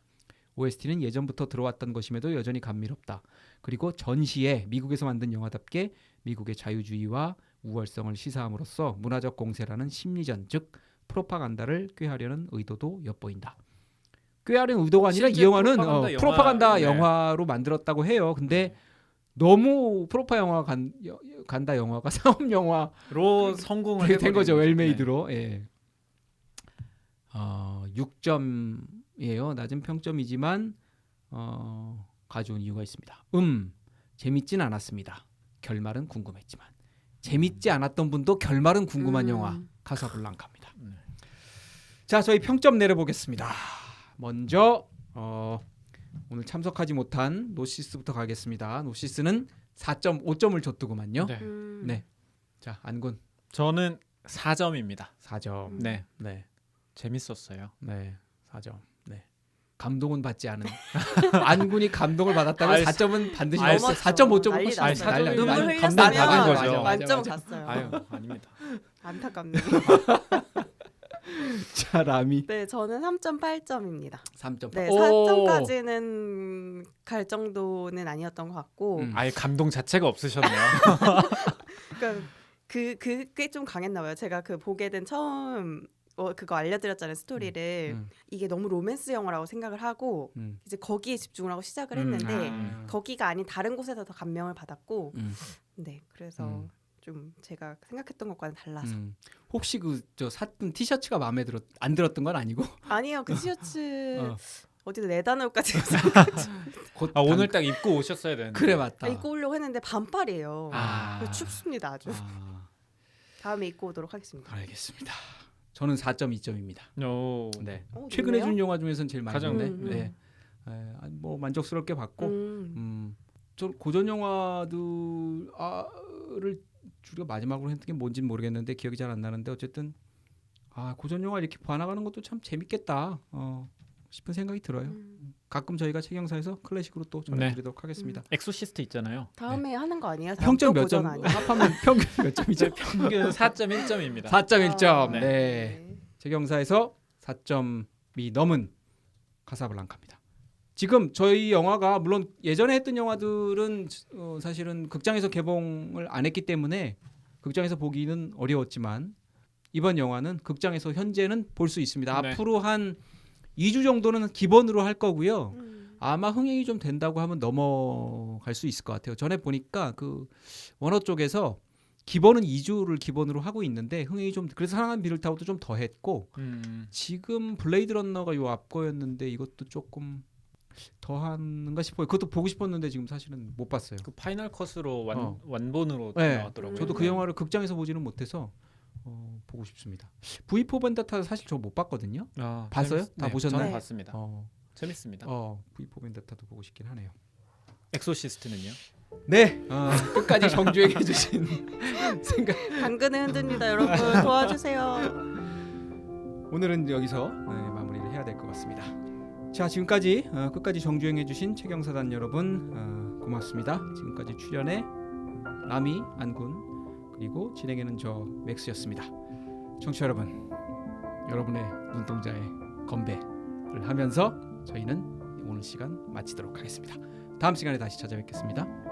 OST는 예전부터 들어왔던 것임에도 여전히 감미롭다. 그리고 전시에 미국에서 만든 영화답게 미국의 자유주의와 우월성을 시사함으로써 문화적 공세라는 심리전 즉 프로파간다를 꾀하려는 의도도 엿보인다. 꾀하려는 의도가 아니라 이 실제 영화는 프로파간다 영화, 프로파간다 네. 영화로 만들었다고 해요. 근데 너무 간다 영화가 상업 영화 로 성공을 된 거죠. 해버린 웰메이드로. 예. 6점이에요. 낮은 평점이지만 가져온 이유가 있습니다. 재밌진 않았습니다. 결말은 궁금했지만 재밌지 않았던 분도 결말은 궁금한 영화 카사블랑카입니다. 네. 자, 저희 평점 내려보겠습니다. 먼저 오늘 참석하지 못한 노시스부터 가겠습니다. 노시스는 4.5점을 줬더구만요. 네. 네. 자, 안군 저는 4점입니다. 4점. 네, 네. 재밌었어요. 네. 4점. 네. 감동은 받지 않은 안군이 감동을 받았다면 아이, 4점은 반드시 아이, 넘었어요. 넘었죠. 4.5점 난리 훨씬 났어요. 난리 눈물 났어요. 눈물 감동 받은 흘렸으면 거죠. 만점 맞아. 갔어요. 아유, 아닙니다. 안타깝네요. 자, 라미 네, 저는 3.8점입니다. 3.8. 네, 4점까지는 갈 정도는 아니었던 것 같고, 아예 감동 자체가 없으셨네요. 그러니까 그게 좀 강했나 봐요. 제가 그 보게 된 처음 그거 알려드렸잖아요, 스토리를. 이게 너무 로맨스 영화라고 생각을 하고 이제 거기에 집중을 하고 시작을 했는데 거기가 아닌 다른 곳에서 더 감명을 받았고, 네, 그래서 좀 제가 생각했던 것과는 달라서. 혹시 저 샀던 티셔츠가 마음에 안 들었던 건 아니고? 아니요, 그 티셔츠 어디다 내다 놓을까지 곧 오늘 딱 입고 오셨어야 되는데. 그래 맞다. 입고 오려고 했는데 반팔이에요. 아. 그래서 춥습니다, 아주. 다음에 입고 오도록 하겠습니다. 알겠습니다. 저는 4.2점입니다. 오. 네. 어, 최근에 좋네요. 준 영화 중에서는 제일 많이 가장, 줬네. 네. 뭐 만족스럽게 봤고, 저 고전 영화들을 우리가 마지막으로 했던 게 뭔지는 모르겠는데 기억이 잘 안 나는데 어쨌든 고전 영화 이렇게 봐나가는 것도 참 재밌겠다. 싶은 생각이 들어요. 가끔 저희가 책영사에서 클래식으로 또 네. 전해드리도록 하겠습니다. 엑소시스트 있잖아요. 다음에 하는 거 아니에요? 다음 평점 또 몇 점? 버전 아니에요? 합하면 평균 몇 점이죠? 평균 4.1점입니다. 4.1점. 네. 네. 책영사에서 4점이 넘은 카사블랑카입니다. 지금 저희 영화가 물론 예전에 했던 영화들은 사실은 극장에서 개봉을 안 했기 때문에 극장에서 보기는 어려웠지만 이번 영화는 극장에서 현재는 볼 수 있습니다. 네. 앞으로 한 2주 정도는 기본으로 할 거고요. 아마 흥행이 좀 된다고 하면 넘어갈 수 있을 것 같아요. 전에 보니까 그 원어 쪽에서 기본은 2주를 기본으로 하고 있는데 흥행이 좀 그래서 사랑하는 비를 타고도 좀 더 했고 지금 블레이드 런너가 요 앞거였는데 이것도 조금 더 하는가 싶어요. 그것도 보고 싶었는데 지금 사실은 못 봤어요. 그 파이널 컷으로 어. 완본으로 네. 나왔더라고요. 저도 그 영화를 극장에서 보지는 못해서 보고 싶습니다. V4 벤다타 사실 저 못 봤거든요. 봤어요? 다 네, 보셨나요? 저는 네. 봤습니다. 재밌습니다. V4 벤다타도 보고 싶긴 하네요. 엑소시스트는요? 네, 끝까지 정주행해 주신 생각. 당근을 흔듭니다, 여러분. 도와주세요. 오늘은 여기서 마무리를 해야 될 것 같습니다. 자, 지금까지 끝까지 정주행해 주신 최경사단 여러분 고맙습니다. 지금까지 출연해 라미, 안군 그리고 진행에는 저 맥스였습니다. 청취자 여러분, 여러분의 눈동자에 건배를 하면서 저희는 오늘 시간 마치도록 하겠습니다. 다음 시간에 다시 찾아뵙겠습니다.